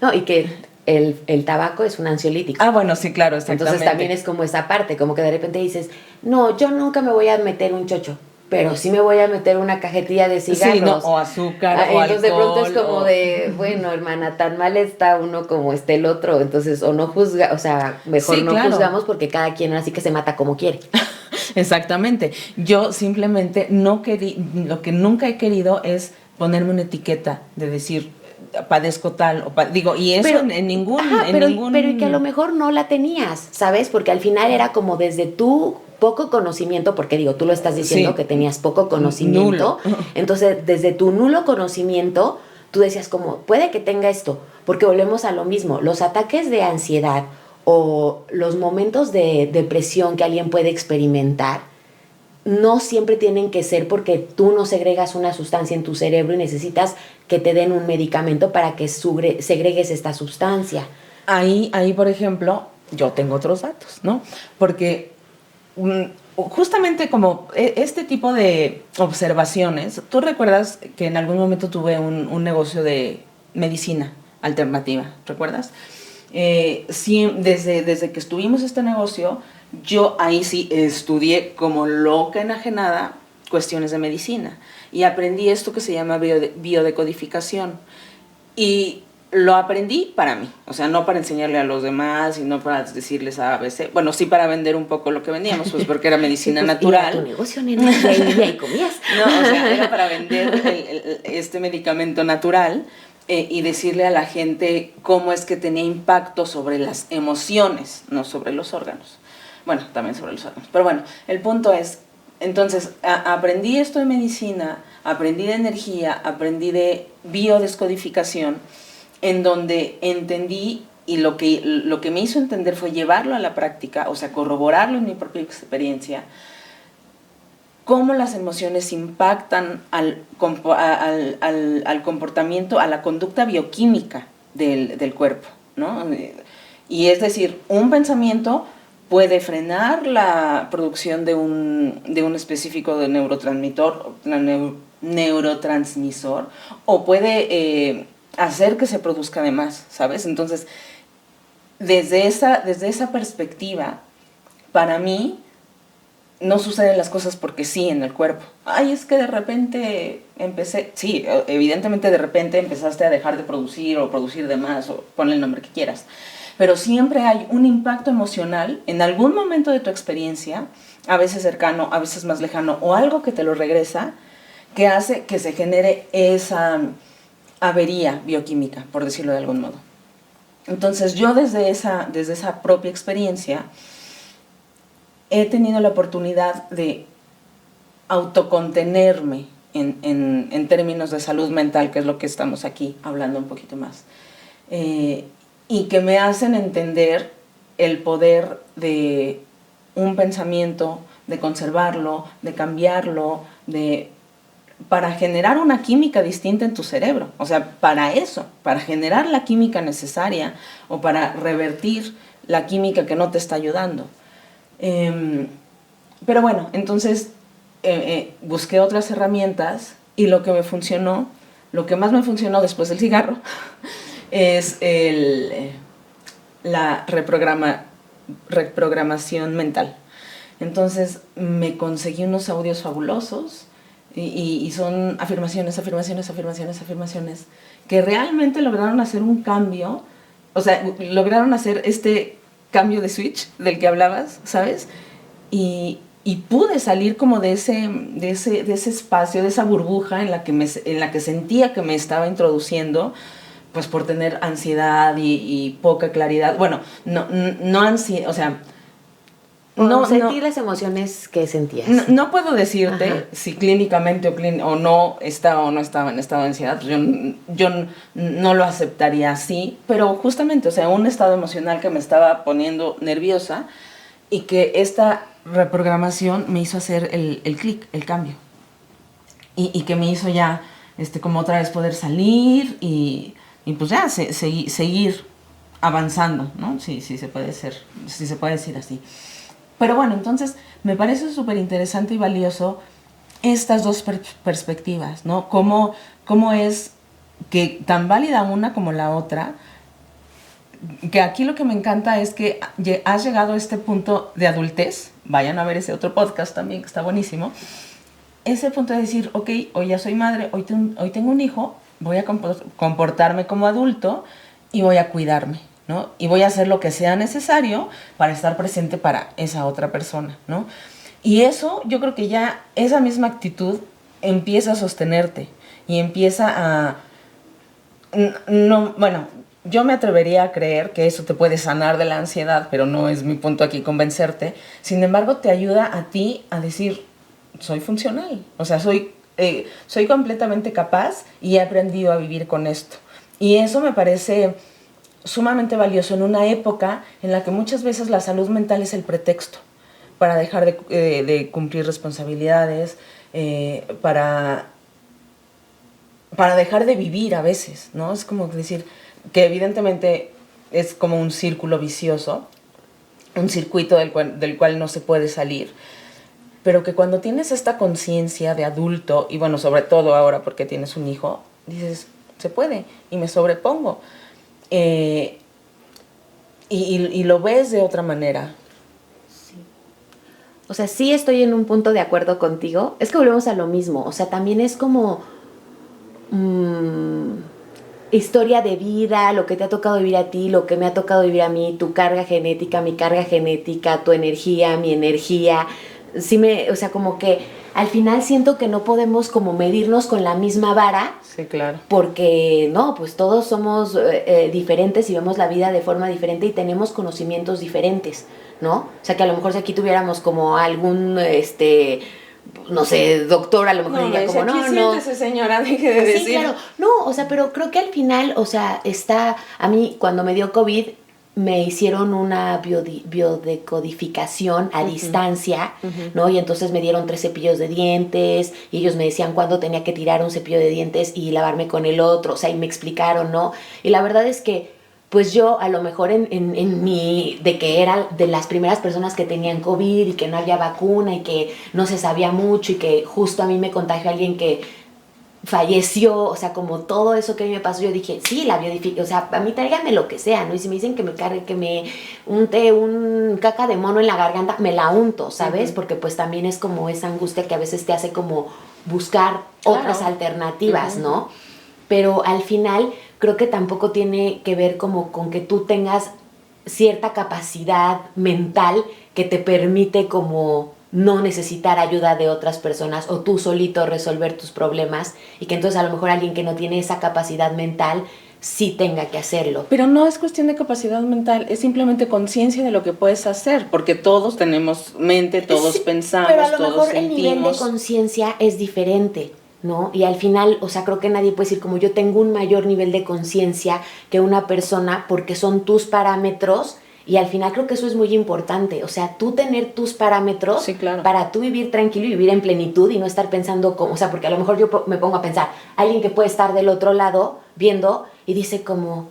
No, y que el tabaco es un ansiolítico. Ah, bueno, sí, claro, exactamente. Entonces también es como esa parte, como que de repente dices, no, yo nunca me voy a meter un chocho, pero sí me voy a meter una cajetilla de cigarros. Sí, no, o azúcar, o entonces alcohol. Entonces de pronto es como de, bueno, hermana, tan mal está uno como esté el otro, entonces o no juzga, mejor sí, no claro. Juzgamos porque cada quien así que se mata como quiere. Exactamente. Yo simplemente lo que nunca he querido es ponerme una etiqueta de decir padezco tal y eso pero, en ningún pero y que a lo mejor no la tenías, ¿sabes? Porque al final era como desde tu poco conocimiento, porque tú lo estás diciendo sí. Que tenías poco conocimiento, nulo. Entonces desde tu nulo conocimiento tú decías como puede que tenga esto, porque volvemos a lo mismo, los ataques de ansiedad o los momentos de depresión que alguien puede experimentar no siempre tienen que ser porque tú no segregas una sustancia en tu cerebro y necesitas que te den un medicamento para que segregues esta sustancia. Ahí, por ejemplo, yo tengo otros datos, ¿no? Porque justamente como este tipo de observaciones, tú recuerdas que en algún momento tuve un negocio de medicina alternativa, ¿recuerdas? Sí, desde que estuvimos este negocio, yo ahí sí estudié como loca enajenada cuestiones de medicina y aprendí esto que se llama biodecodificación. Y lo aprendí para mí, o sea, no para enseñarle a los demás y no para decirles a ABC, bueno, sí para vender un poco lo que vendíamos, pues porque era medicina sí, pues, natural. Era tu negocio, nena, y ahí comías. No, o sea, era para vender este medicamento natural y decirle a la gente cómo es que tenía impacto sobre las emociones, no sobre los órganos. Bueno, también sobre los órganos, pero bueno, el punto es, entonces, aprendí esto de medicina, aprendí de energía, aprendí de biodescodificación, en donde entendí y lo que me hizo entender fue llevarlo a la práctica, o sea, corroborarlo en mi propia experiencia, cómo las emociones impactan al comportamiento, a la conducta bioquímica del cuerpo, ¿no? Y es decir, un pensamiento puede frenar la producción de un específico de neurotransmisor o puede hacer que se produzca de más, ¿sabes? Entonces, desde esa perspectiva, para mí, no suceden las cosas porque sí en el cuerpo. Ay, es que de repente empecé... Sí, evidentemente de repente empezaste a dejar de producir o producir de más, o ponle el nombre que quieras. Pero siempre hay un impacto emocional en algún momento de tu experiencia, a veces cercano, a veces más lejano, o algo que te lo regresa, que hace que se genere esa avería bioquímica, por decirlo de algún modo. Entonces yo desde esa propia experiencia he tenido la oportunidad de autocontenerme en términos de salud mental, que es lo que estamos aquí hablando un poquito más. Y que me hacen entender el poder de un pensamiento, de conservarlo, de cambiarlo, para generar una química distinta en tu cerebro. O sea, para eso, para generar la química necesaria o para revertir la química que no te está ayudando. Pero bueno, entonces busqué otras herramientas y lo que me funcionó, lo que más me funcionó después del cigarro, es la reprogramación mental. Entonces me conseguí unos audios fabulosos y son afirmaciones que realmente lograron hacer un cambio, o sea, lograron hacer este cambio de switch del que hablabas, ¿sabes? Y pude salir como de ese espacio, de esa burbuja en la que sentía que me estaba introduciendo, pues por tener ansiedad y poca claridad. Bueno, no ansiedad, o sea... No, sentir las emociones que sentías. No puedo decirte si clínicamente o no estaba en estado de ansiedad, pues yo no lo aceptaría así, pero justamente, o sea, un estado emocional que me estaba poniendo nerviosa y que esta reprogramación me hizo hacer el clic, el cambio. Y que me hizo ya como otra vez poder salir y pues ya seguir avanzando, ¿no? Sí, se puede decir así. Pero bueno, entonces me parece súper interesante y valioso estas dos perspectivas, ¿no? Cómo es que tan válida una como la otra, que aquí lo que me encanta es que has llegado a este punto de adultez, vayan a ver ese otro podcast también que está buenísimo, ese punto de decir, ok, hoy ya soy madre, hoy tengo un hijo, voy a comportarme como adulto y voy a cuidarme, ¿no? Y voy a hacer lo que sea necesario para estar presente para esa otra persona, ¿no? Y eso, yo creo que ya esa misma actitud empieza a sostenerte y empieza a... Bueno, yo me atrevería a creer que eso te puede sanar de la ansiedad, pero no es mi punto aquí convencerte. Sin embargo, te ayuda a ti a decir, soy funcional, o sea, soy completamente capaz y he aprendido a vivir con esto. Y eso me parece sumamente valioso en una época en la que muchas veces la salud mental es el pretexto para dejar de cumplir responsabilidades, para dejar de vivir a veces, ¿no? Es como decir que evidentemente es como un círculo vicioso, un circuito del cual no se puede salir, pero que cuando tienes esta conciencia de adulto, y bueno, sobre todo ahora porque tienes un hijo, dices, se puede, y me sobrepongo. Y lo ves de otra manera. Sí. O sea, sí estoy en un punto de acuerdo contigo. Es que volvemos a lo mismo. O sea, también es como historia de vida, lo que te ha tocado vivir a ti, lo que me ha tocado vivir a mí, tu carga genética, mi carga genética, tu energía, mi energía. Sí o sea, como que al final siento que no podemos como medirnos con la misma vara. Sí, claro. Porque, no, pues todos somos diferentes y vemos la vida de forma diferente y tenemos conocimientos diferentes, ¿no? O sea, que a lo mejor si aquí tuviéramos como algún, no sé, doctor, a lo mejor diría como, no, siéntese, señora, deje de decir. Sí, claro. No, o sea, pero creo que al final, o sea, a mí cuando me dio COVID, me hicieron una biodecodificación a distancia, ¿no? Y entonces me dieron 3 cepillos de dientes y ellos me decían cuándo tenía que tirar un cepillo de dientes y lavarme con el otro, o sea, y me explicaron, ¿no? Y la verdad es que, pues yo a lo mejor en mi, de que era de las primeras personas que tenían COVID y que no había vacuna y que no se sabía mucho y que justo a mí me contagió alguien que falleció, o sea, como todo eso que a mí me pasó, yo dije, sí, la biodificación, o sea, a mí tráiganme lo que sea, ¿no? Y si me dicen que me cargue, que me unte un caca de mono en la garganta, me la unto, ¿sabes? Porque pues también es como esa angustia que a veces te hace como buscar otras alternativas, ¿no? Pero al final creo que tampoco tiene que ver como con que tú tengas cierta capacidad mental que te permite como no necesitar ayuda de otras personas o tú solito resolver tus problemas y que entonces a lo mejor alguien que no tiene esa capacidad mental sí tenga que hacerlo. Pero no es cuestión de capacidad mental, es simplemente conciencia de lo que puedes hacer, porque todos tenemos mente, todos sí, pensamos, pero a lo todos mejor sentimos. El nivel de conciencia es diferente, ¿no? Y al final, o sea, creo que nadie puede decir como yo tengo un mayor nivel de conciencia que una persona porque son tus parámetros. Y al final creo que eso es muy importante, o sea, tú tener tus parámetros sí, claro. Para tú vivir tranquilo y vivir en plenitud y no estar pensando como, o sea, porque a lo mejor yo me pongo a pensar, alguien que puede estar del otro lado viendo y dice como,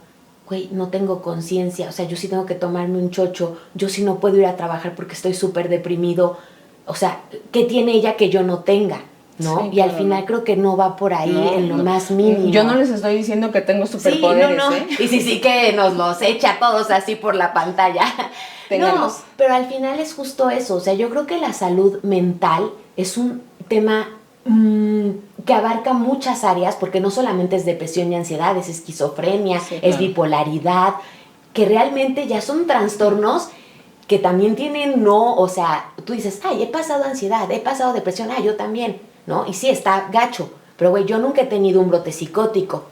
güey, no tengo conciencia, o sea, yo sí tengo que tomarme un chocho, yo sí no puedo ir a trabajar porque estoy súper deprimido, o sea, ¿qué tiene ella que yo no tenga? ¿No? Sí, y al final creo que no va por ahí en lo más mínimo. Yo no les estoy diciendo que tengo superpoderes, sí, no. ¿eh? Y sí que nos los echa a todos así por la pantalla. Téngalos. No, pero al final es justo eso. O sea, yo creo que la salud mental es un tema que abarca muchas áreas, porque no solamente es depresión y ansiedad, es esquizofrenia, sí, claro. Es bipolaridad, que realmente ya son trastornos que también tienen, no, o sea, tú dices, ay, he pasado ansiedad, he pasado depresión, yo también, ¿no? Y sí, está gacho, pero güey, yo nunca he tenido un brote psicótico,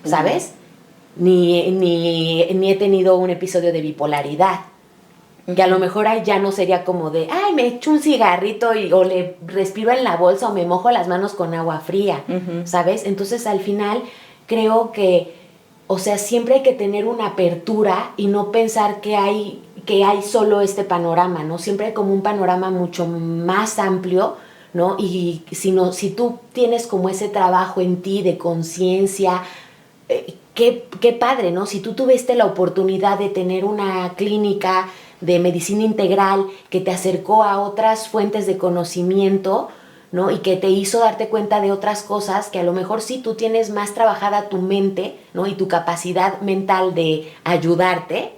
¿sabes? Ni he tenido un episodio de bipolaridad, que a lo mejor ahí ya no sería como de, ay, me echo un cigarrito o le respiro en la bolsa o me mojo las manos con agua fría, ¿sabes? Entonces al final creo que, o sea, siempre hay que tener una apertura y no pensar que hay solo este panorama, ¿no? Siempre hay como un panorama mucho más amplio, ¿no? Y si tú tienes como ese trabajo en ti de conciencia, qué padre, ¿no? Si tú tuviste la oportunidad de tener una clínica de medicina integral que te acercó a otras fuentes de conocimiento, ¿no? Y que te hizo darte cuenta de otras cosas que a lo mejor sí tú tienes más trabajada tu mente, ¿no? Y tu capacidad mental de ayudarte,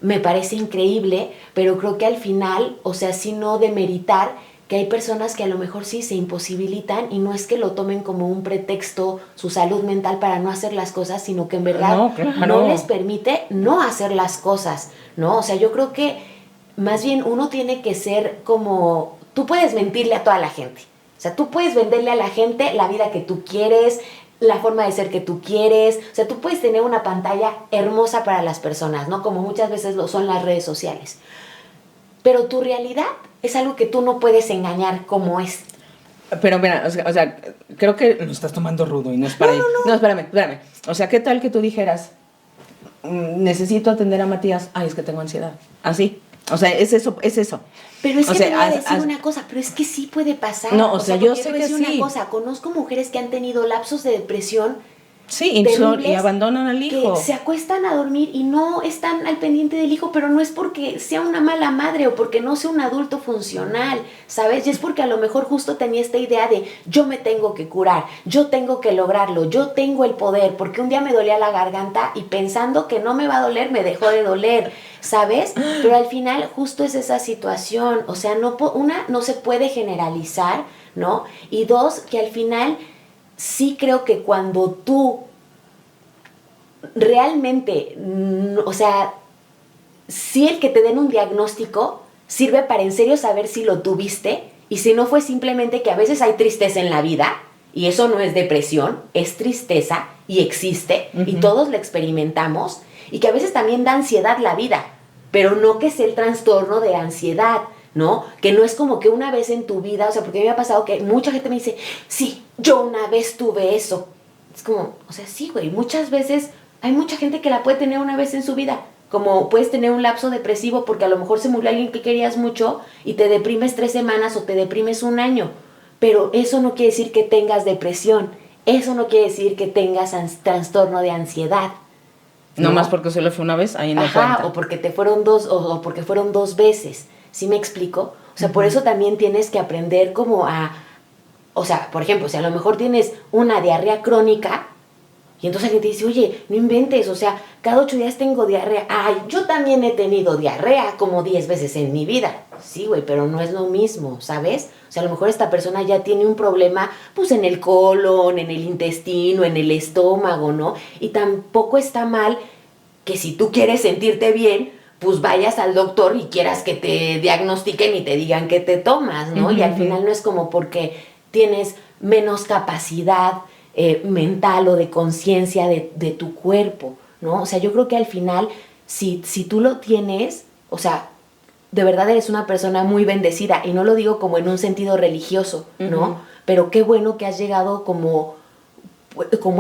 me parece increíble, pero creo que al final, o sea, sí no demeritar que hay personas que a lo mejor sí se imposibilitan y no es que lo tomen como un pretexto su salud mental para no hacer las cosas, sino que en verdad no les permite no hacer las cosas, ¿no? O sea, yo creo que más bien uno tiene que ser como, tú puedes mentirle a toda la gente, o sea, tú puedes venderle a la gente la vida que tú quieres, la forma de ser que tú quieres, o sea, tú puedes tener una pantalla hermosa para las personas, ¿no? Como muchas veces lo son las redes sociales. Pero tu realidad es algo que tú no puedes engañar como es. Pero mira, o sea, creo que lo estás tomando rudo y no es para ahí. No, espérame. O sea, ¿qué tal que tú dijeras, necesito atender a Matías? Ay, es que tengo ansiedad. Así. O sea, es eso. Pero es que te voy a decir una cosa, pero es que sí puede pasar. No, o sea yo sé que sí. Una cosa, conozco mujeres que han tenido lapsos de depresión Sí, y abandonan al hijo. Que se acuestan a dormir y no están al pendiente del hijo, pero no es porque sea una mala madre o porque no sea un adulto funcional, ¿sabes? Y es porque a lo mejor justo tenía esta idea de yo me tengo que curar, yo tengo que lograrlo, yo tengo el poder, porque un día me dolía la garganta y pensando que no me va a doler, me dejó de doler, ¿sabes? Pero al final justo es esa situación, o sea, no se puede generalizar, ¿no? Y dos, que al final sí creo que cuando tú realmente, o sea, sí el que te den un diagnóstico sirve para en serio saber si lo tuviste y si no fue simplemente que a veces hay tristeza en la vida y eso no es depresión, es tristeza y existe y todos la experimentamos y que a veces también da ansiedad la vida, pero no que sea el trastorno de ansiedad, ¿no? Que no es como que una vez en tu vida, o sea, porque a mí me ha pasado que mucha gente me dice, sí, yo una vez tuve eso. Es como, o sea, sí, güey, muchas veces hay mucha gente que la puede tener una vez en su vida. Como puedes tener un lapso depresivo porque a lo mejor se murió alguien que querías mucho y te deprimes 3 semanas o te deprimes 1 año. Pero eso no quiere decir que tengas depresión. Eso no quiere decir que tengas trastorno de ansiedad. No más porque solo fue una vez, ahí no cuenta. O porque te fueron o porque fueron 2 veces. ¿Sí me explico? O sea, por eso también tienes que aprender como a... O sea, por ejemplo, si a lo mejor tienes una diarrea crónica y entonces alguien te dice, oye, no inventes, o sea, cada 8 días tengo diarrea. Ay, yo también he tenido diarrea como 10 veces en mi vida. Sí, güey, pero no es lo mismo, ¿sabes? O sea, a lo mejor esta persona ya tiene un problema, pues en el colon, en el intestino, en el estómago, ¿no? Y tampoco está mal que si tú quieres sentirte bien, pues vayas al doctor y quieras que te diagnostiquen y te digan qué te tomas, ¿no? Y al final no es como porque tienes menos capacidad mental o de conciencia de tu cuerpo, ¿no? O sea, yo creo que al final, si tú lo tienes, o sea, de verdad eres una persona muy bendecida, y no lo digo como en un sentido religioso, ¿no? Pero qué bueno que has llegado como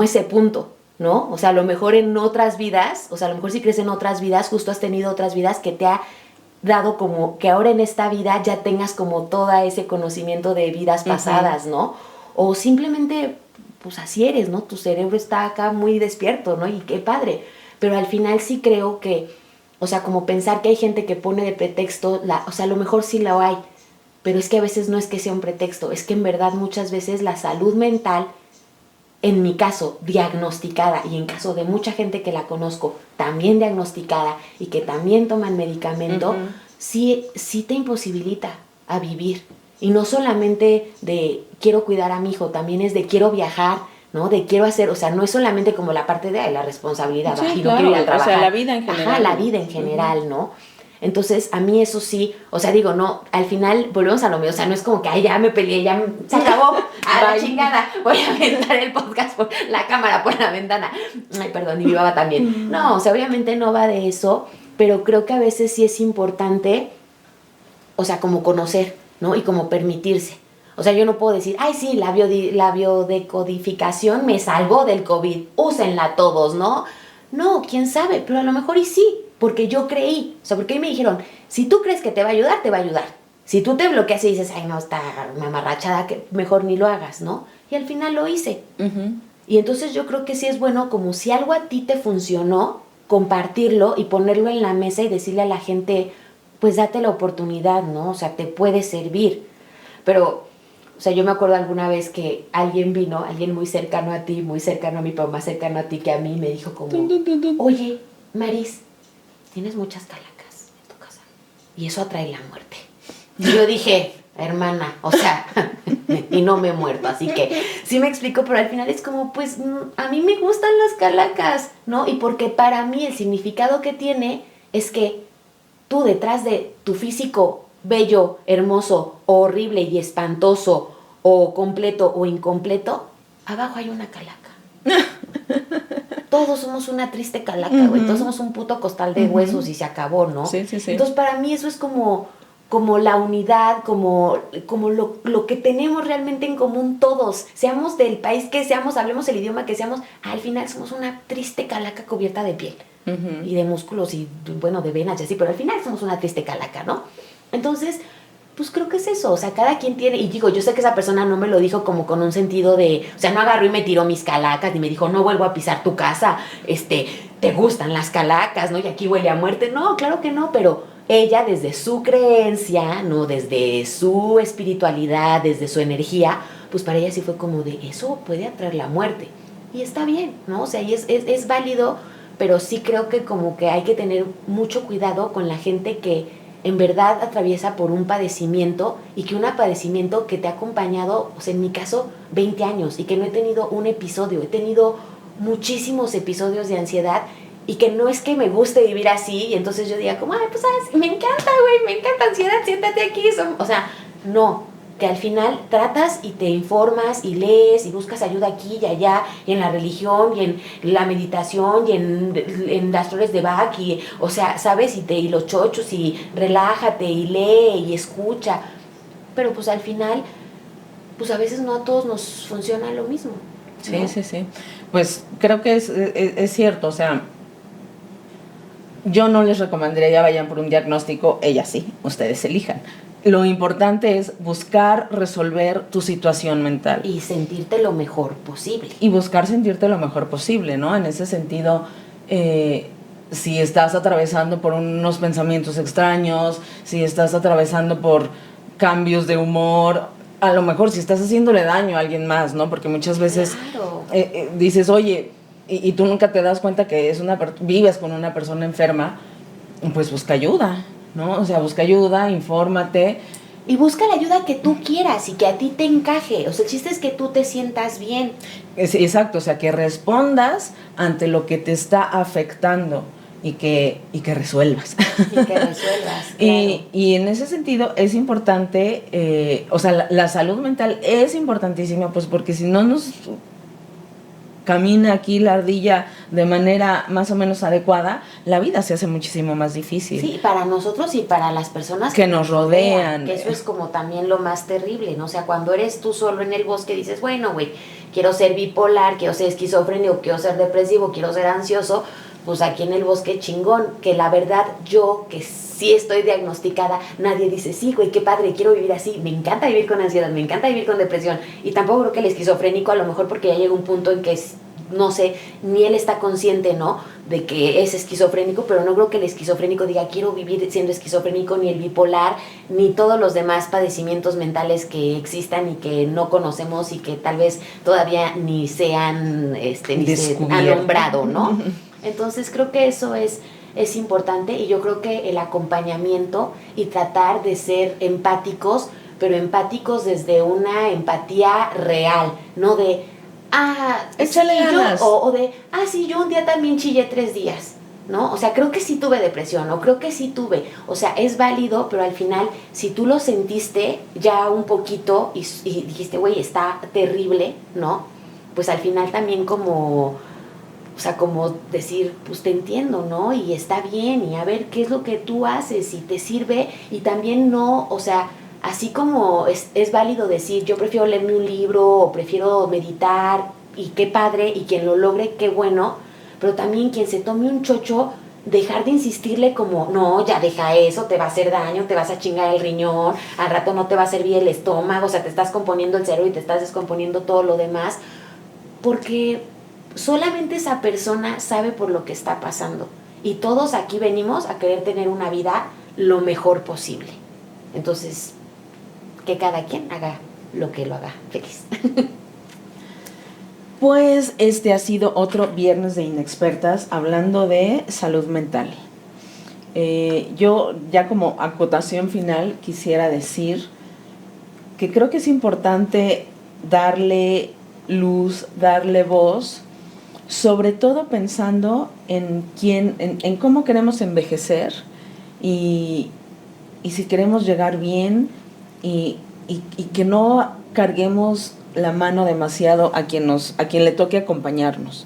ese punto, ¿no? O sea, a lo mejor en otras vidas, o sea, a lo mejor si crees en otras vidas, justo has tenido otras vidas que te ha dado como que ahora en esta vida ya tengas como todo ese conocimiento de vidas pasadas, ¿no? O simplemente, pues así eres, ¿no? Tu cerebro está acá muy despierto, ¿no? Y qué padre. Pero al final sí creo que, o sea, como pensar que hay gente que pone de pretexto, o sea, a lo mejor sí lo hay, pero es que a veces no es que sea un pretexto, es que en verdad muchas veces la salud mental, en mi caso, diagnosticada, y en caso de mucha gente que la conozco, también diagnosticada y que también toman medicamento, sí te imposibilita a vivir. Y no solamente de quiero cuidar a mi hijo, también es de quiero viajar, ¿no? De quiero hacer, o sea, no es solamente como la parte de la responsabilidad, sí, y claro, no quiero ir a trabajar. O sea, la vida en general. Ajá, la vida en general, ¿no? Entonces, a mí eso sí, o sea, digo, no, al final volvemos a lo mismo, o sea, no es como que, ay, ya me peleé, se acabó, a la chingada, voy a aventar el podcast por la cámara, por la ventana. Ay, perdón, y mi baba también. No, o sea, obviamente no va de eso, pero creo que a veces sí es importante, o sea, como conocer, ¿no? Y como permitirse. O sea, yo no puedo decir, ay, sí, la biodecodificación me salvó del COVID, úsenla todos, ¿no? No, quién sabe, pero a lo mejor y sí, porque yo creí. O sea, porque ahí me dijeron, si tú crees que te va a ayudar, te va a ayudar. Si tú te bloqueas y dices, ay, no, está mamarrachada, que mejor ni lo hagas, ¿no? Y al final lo hice. Y entonces yo creo que sí es bueno, como si algo a ti te funcionó, compartirlo y ponerlo en la mesa y decirle a la gente, pues date la oportunidad, ¿no? O sea, te puede servir. Pero, o sea, yo me acuerdo alguna vez que alguien vino, alguien muy cercano a ti, muy cercano a mi papá, más cercano a ti que a mí, me dijo como, oye, Maris, tienes muchas calacas en tu casa y eso atrae la muerte. Y yo dije, hermana, o sea, y no me he muerto, así que sí me explico, pero al final es como, pues, a mí me gustan las calacas, ¿no? Y porque para mí el significado que tiene es que tú detrás de tu físico bello, hermoso, o horrible y espantoso, o completo o incompleto, abajo hay una calaca. Todos somos una triste calaca, güey. Todos somos un puto costal de huesos y se acabó, ¿no? Sí. Entonces, para mí eso es como la unidad, como lo que tenemos realmente en común todos. Seamos del país que seamos, hablemos el idioma que seamos, al final somos una triste calaca cubierta de piel. Y de músculos y, bueno, de venas y así, pero al final somos una triste calaca, ¿no? Entonces, pues creo que es eso, o sea, cada quien tiene, y digo, yo sé que esa persona no me lo dijo como con un sentido de, o sea, no agarró y me tiró mis calacas, ni me dijo, no vuelvo a pisar tu casa, te gustan las calacas, ¿no? Y aquí huele a muerte, no, claro que no, pero ella desde su creencia, ¿no? Desde su espiritualidad, desde su energía, pues para ella sí fue como de, eso puede atraer la muerte, y está bien, ¿no? O sea, y es válido, pero sí creo que como que hay que tener mucho cuidado con la gente que en verdad atraviesa por un padecimiento y que un padecimiento que te ha acompañado, o sea, en mi caso, 20 años y que no he tenido un episodio, he tenido muchísimos episodios de ansiedad y que no es que me guste vivir así y entonces yo diga como, ay, pues sabes, me encanta, güey, me encanta ansiedad, siéntate aquí, o sea, no, que al final tratas y te informas y lees y buscas ayuda aquí y allá, y en la religión, y en la meditación, y en las flores de Bach, y, o sea, ¿sabes? Y los chochos, y relájate, y lee, y escucha. Pero pues al final, pues a veces no a todos nos funciona lo mismo, ¿no? Sí. Pues creo que es cierto, o sea, yo no les recomendaría ya vayan por un diagnóstico, ellas sí, ustedes elijan. Lo importante es buscar resolver tu situación mental. Y sentirte lo mejor posible. Y buscar sentirte lo mejor posible, ¿no? En ese sentido, si estás atravesando por unos pensamientos extraños, si estás atravesando por cambios de humor, a lo mejor si estás haciéndole daño a alguien más, ¿no? Porque muchas veces claro. Dices, oye, y tú nunca te das cuenta que vives con una persona enferma, pues busca ayuda, ¿no? O sea, busca ayuda, infórmate. Y busca la ayuda que tú quieras y que a ti te encaje. O sea, el chiste es que tú te sientas bien. Exacto, o sea, que respondas ante lo que te está afectando y que resuelvas. Y que resuelvas, claro. Y en ese sentido es importante, o sea, la salud mental es importantísima, pues porque si no nos camina aquí la ardilla de manera más o menos adecuada, la vida se hace muchísimo más difícil. Sí, para nosotros y para las personas que nos rodean. Que eso es como también lo más terrible, ¿no? O sea, cuando eres tú solo en el bosque dices, bueno, güey, quiero ser bipolar, quiero ser esquizofrénico, quiero ser depresivo, quiero ser ansioso, pues aquí en el bosque chingón, que la verdad yo que sí estoy diagnosticada, nadie dice, sí, güey, qué padre, quiero vivir así, me encanta vivir con ansiedad, me encanta vivir con depresión, y tampoco creo que el esquizofrénico a lo mejor porque ya llega un punto en que no sé, ni él está consciente, ¿no?, de que es esquizofrénico, pero no creo que el esquizofrénico diga quiero vivir siendo esquizofrénico, ni el bipolar, ni todos los demás padecimientos mentales que existan y que no conocemos y que tal vez todavía ni se han, ni se han nombrado, ¿no? Entonces creo que eso es importante y yo creo que el acompañamiento y tratar de ser empáticos, pero empáticos desde una empatía real, no de échale ganas. O de, sí, yo un día también chillé 3 días, ¿no? O sea, creo que sí tuve depresión, o creo que sí tuve, o sea, es válido, pero al final, si tú lo sentiste ya un poquito y dijiste, güey, está terrible, ¿no? Pues al final también como, o sea, como decir, pues te entiendo, ¿no? Y está bien, y a ver qué es lo que tú haces, y te sirve, y también no, o sea, así como es válido decir, yo prefiero leerme un libro o prefiero meditar, y qué padre, y quien lo logre, qué bueno, pero también quien se tome un chocho, dejar de insistirle como, no, ya deja eso, te va a hacer daño, te vas a chingar el riñón, al rato no te va a servir el estómago, o sea, te estás componiendo el cerebro y te estás descomponiendo todo lo demás, porque solamente esa persona sabe por lo que está pasando, y todos aquí venimos a querer tener una vida lo mejor posible. Entonces, que cada quien haga lo que lo haga feliz. Pues este ha sido otro Viernes de Inexpertas hablando de salud mental. Yo ya como acotación final quisiera decir que creo que es importante darle luz, darle voz, sobre todo pensando en cómo queremos envejecer y si queremos llegar bien y que no carguemos la mano demasiado a quien le toque acompañarnos.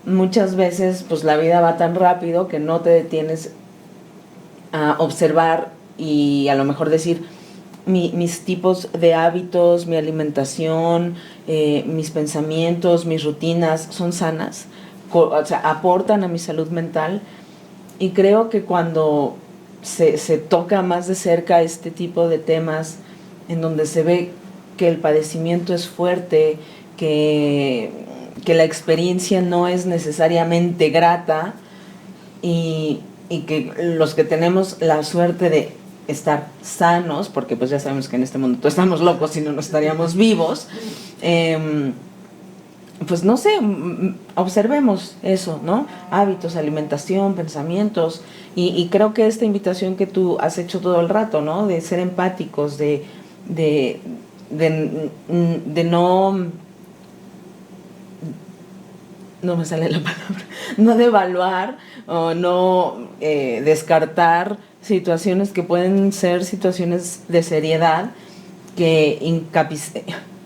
Muchas veces pues la vida va tan rápido que no te detienes a observar y a lo mejor decir mis tipos de hábitos, mi alimentación, mis pensamientos, mis rutinas son sanas, o sea, aportan a mi salud mental, y creo que cuando se toca más de cerca este tipo de temas, en donde se ve que el padecimiento es fuerte, que la experiencia no es necesariamente grata, y que los que tenemos la suerte de estar sanos, porque pues ya sabemos que en este mundo todos estamos locos, si no, no estaríamos vivos, pues no sé, observemos eso, ¿no? Hábitos, alimentación, pensamientos, y creo que esta invitación que tú has hecho todo el rato, ¿no? De ser empáticos, de no me sale la palabra, no devaluar o no descartar situaciones que pueden ser situaciones de seriedad que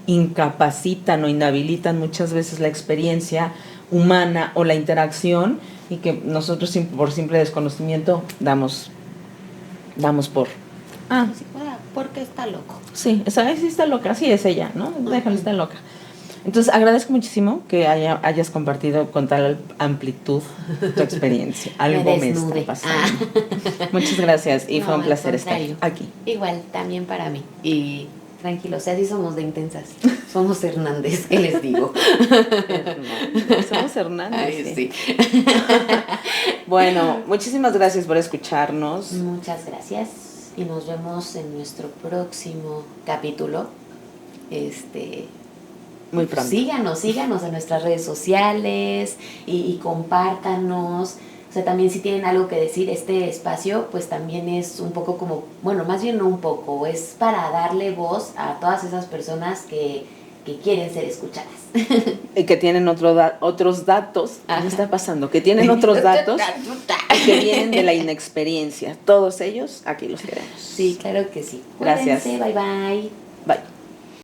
incapacitan o inhabilitan muchas veces la experiencia humana o la interacción, y que nosotros por simple desconocimiento damos por... porque está loco. Sí, esa sí está loca, sí es ella, ¿no? Déjala, está loca. Entonces agradezco muchísimo que hayas compartido con tal amplitud tu experiencia. Algo me está pasando. Muchas gracias y fue un placer estar aquí. Igual, también para mí. Y tranquilos, o sea, sí somos de intensas. Somos Hernández, ¿qué les digo? Somos Hernández. Ay, sí. Bueno, muchísimas gracias por escucharnos. Muchas gracias y nos vemos en nuestro próximo capítulo. Muy pronto. Síganos en nuestras redes sociales y compártanos. O sea, también si tienen algo que decir, este espacio pues también es un poco como, bueno, más bien no un poco, es para darle voz a todas esas personas que quieren ser escuchadas. Y que tienen otros datos. ¿Qué está pasando? Que tienen otros datos que vienen de la inexperiencia. Todos ellos aquí los queremos. Sí, claro que sí. Gracias. Cuídense, bye bye. Bye.